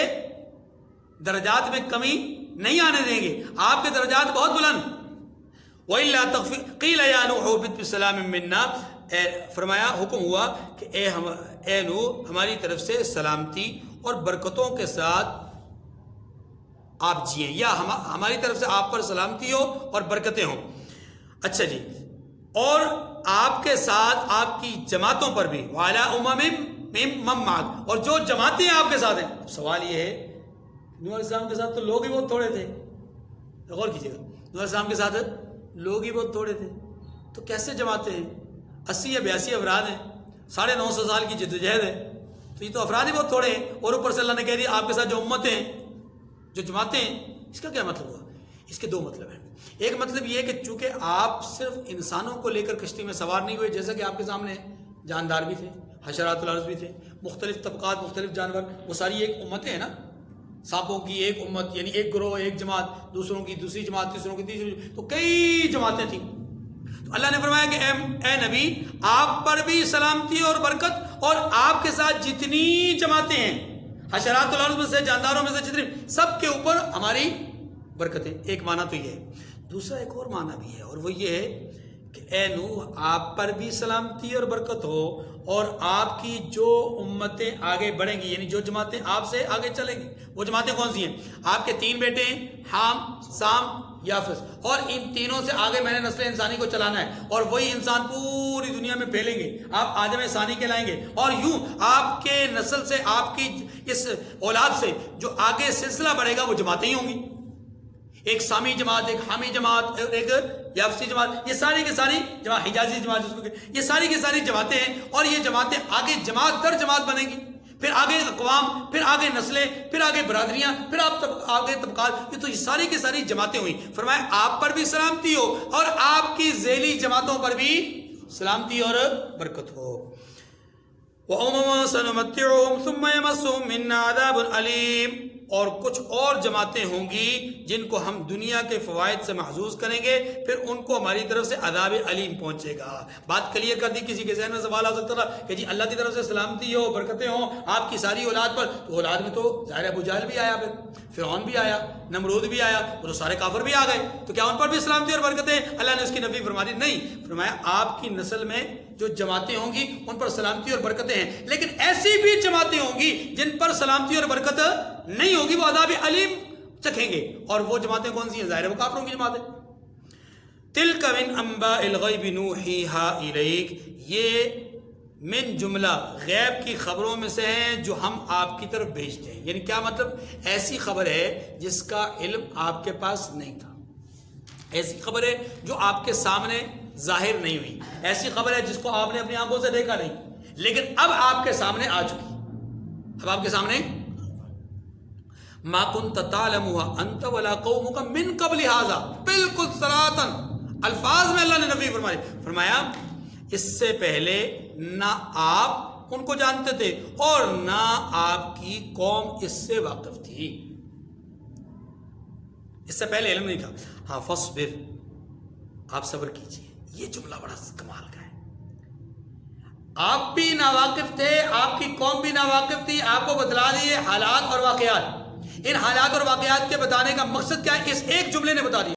درجات میں کمی نہیں آنے دیں گے. آپ کے درجات بہت بلند. وَإِلَّا تَغْفِرْ قِيلَ يَا نُوحُ اهْبِطْ بِسَلَامٍ مِّنَّا، فرمایا حکم ہوا کہ اے نوح ہماری طرف سے سلامتی اور برکتوں کے ساتھ آپ جئیں، یا ہماری طرف سے آپ پر سلامتی ہو اور برکتیں ہوں۔ اچھا جی، اور آپ کے ساتھ آپ کی جماعتوں پر بھی، وَعَلَىٰ أُمَمٍ مِّمَّن مَّعَكَ، اور جو جماعتیں آپ کے ساتھ ہیں۔ اب سوال یہ ہے نوح علیہ السلام کے ساتھ تو لوگ ہی بہت تھوڑے تھے، غور کیجیے گا، نوح علیہ السلام کے ساتھ لوگ ہی بہت تھوڑے تھے، تو کیسے جماعتیں ہیں؟ 80 یا 82 افراد ہیں، 950 سال کی جدوجہد ہے، تو یہ تو افراد ہی بہت تھوڑے ہیں، اور اوپر سے اللہ نے کہہ دیا آپ کے ساتھ جو امتیں ہیں، جو جماعتیں ہیں۔ اس کا کیا مطلب ہوا؟ اس کے دو مطلب ہیں۔ ایک مطلب یہ کہ چونکہ آپ صرف انسانوں کو لے کر کشتی میں سوار نہیں ہوئے، جیسا کہ آپ کے سامنے جاندار بھی تھے، حشرات الارض بھی تھے، مختلف طبقات، مختلف جانور، وہ ساری ایک امتیں ہیں نا، سانپوں کی ایک امت یعنی ایک گروہ، ایک جماعت، دوسروں کی دوسری جماعت، تیسروں کی تیسری، تو کئی جماعتیں تھیں۔ تو اللہ نے فرمایا کہ اے نبی آپ پر بھی سلامتی اور برکت، اور آپ کے ساتھ جتنی جماعتیں ہیں حشرات الارض میں سے، جانداروں میں سے، جتنی، سب کے اوپر ہماری برکتیں۔ ایک معنی تو یہ ہے۔ دوسرا ایک اور معنی بھی ہے، اور وہ یہ ہے کہ اے نوح آپ پر بھی سلامتی اور برکت ہو، اور آپ کی جو امتیں آگے بڑھیں گی، یعنی جو جماعتیں آپ سے آگے چلیں گی، وہ جماعتیں کون سی ہیں؟ آپ کے 3 بیٹے ہیں، حام، سام، یافس، اور ان تینوں سے آگے میں نے نسل انسانی کو چلانا ہے، اور وہی انسان پوری دنیا میں پھیلیں گے، آپ آدم ثانی کہلائیں گے، اور یوں آپ کے نسل سے، آپ کی اس اولاد سے جو آگے سلسلہ بڑھے گا وہ جماعتیں ہی ہوں گی۔ ایک سامی جماعت، ایک حامی جماعت، ایک یافسی جماعت، یہ ساری کی ساری جماعت، حجازی جماعت جس کو یہ ساری کی ساری جماعتیں ہیں، اور یہ جماعتیں آگے جماعت در جماعت بنیں گی، پھر آگے اقوام، پھر آگے نسلیں، پھر آگے برادریاں، پھر آگے طبقات، یہ تو یہ ساری کی ساری جماعتیں ہوئیں۔ فرمایا آپ پر بھی سلامتی ہو، اور آپ کی ذیلی جماعتوں پر بھی سلامتی اور برکت ہو۔ وَأُمَمًا سَنُمَتِّعُهُمْ ثُمَّ يَمَسُّهُمْ مِنَّا عَذَابٌ أَلِيمٌ، اور کچھ اور جماعتیں ہوں گی جن کو ہم دنیا کے فوائد سے محظوظ کریں گے، پھر ان کو ہماری طرف سے عذاب علیم پہنچے گا۔ بات کلیئر کر دی۔ کسی کے ذہن میں سوال آ سکتا تھا کہ جی اللہ کی طرف سے سلامتی ہو، برکتیں ہوں آپ کی ساری اولاد پر، تو اولاد میں تو ظاہر ابو جہل بھی آیا، پھر فرعون بھی آیا، نمرود بھی آیا، وہ تو سارے کافر بھی آ گئے، تو کیا ان پر بھی سلامتی اور برکتیں؟ اللہ نے اس کی نفی فرما دی، نہیں، فرمایا آپ کی نسل میں جو جماعتیں ہوں گی ان پر سلامتی اور برکتیں ہیں، لیکن ایسی بھی جماعتیں ہوں گی جن پر سلامتی اور برکت نہیں ہوگی، وہ عذاب علیم چکھیں گے۔ اور وہ جماعتیں کون سی ہیں؟ ظاہر ہے وہ کافروں کی جماعتیں۔ تلک من انباء الغیب نوحیہا الیک، یہ من جملہ غیب کی خبروں میں سے ہیں جو ہم آپ کی طرف بھیجتے ہیں۔ یعنی کیا مطلب؟ ایسی خبر ہے جس کا علم آپ کے پاس نہیں تھا، ایسی خبر ہے جو آپ کے سامنے ظاہر نہیں ہوئی، ایسی خبر ہے جس کو آپ نے اپنی آنکھوں سے دیکھا نہیں، لیکن اب آپ کے سامنے آ چکی، اب آپ کے سامنے۔ ما كنت تعلمها انت ولا قومك من قبل هذا، بالکل صراحتاً الفاظ میں اللہ نے نفی فرمائی، فرمایا اس سے پہلے نہ آپ ان کو جانتے تھے اور نہ آپ کی قوم اس سے واقف تھی، اس سے پہلے علم نہیں تھا۔ ہاں فاصبر، آپ صبر کیجئے، یہ جملہ بڑا کمال کا ہے۔ آپ بھی ناواقف تھے، آپ کی قوم بھی ناواقف تھی، آپ کو بتلا دیے حالات اور واقعات۔ ان حالات اور واقعات کے بتانے کا مقصد کیا ہے؟ اس ایک جملے نے بتا دیا۔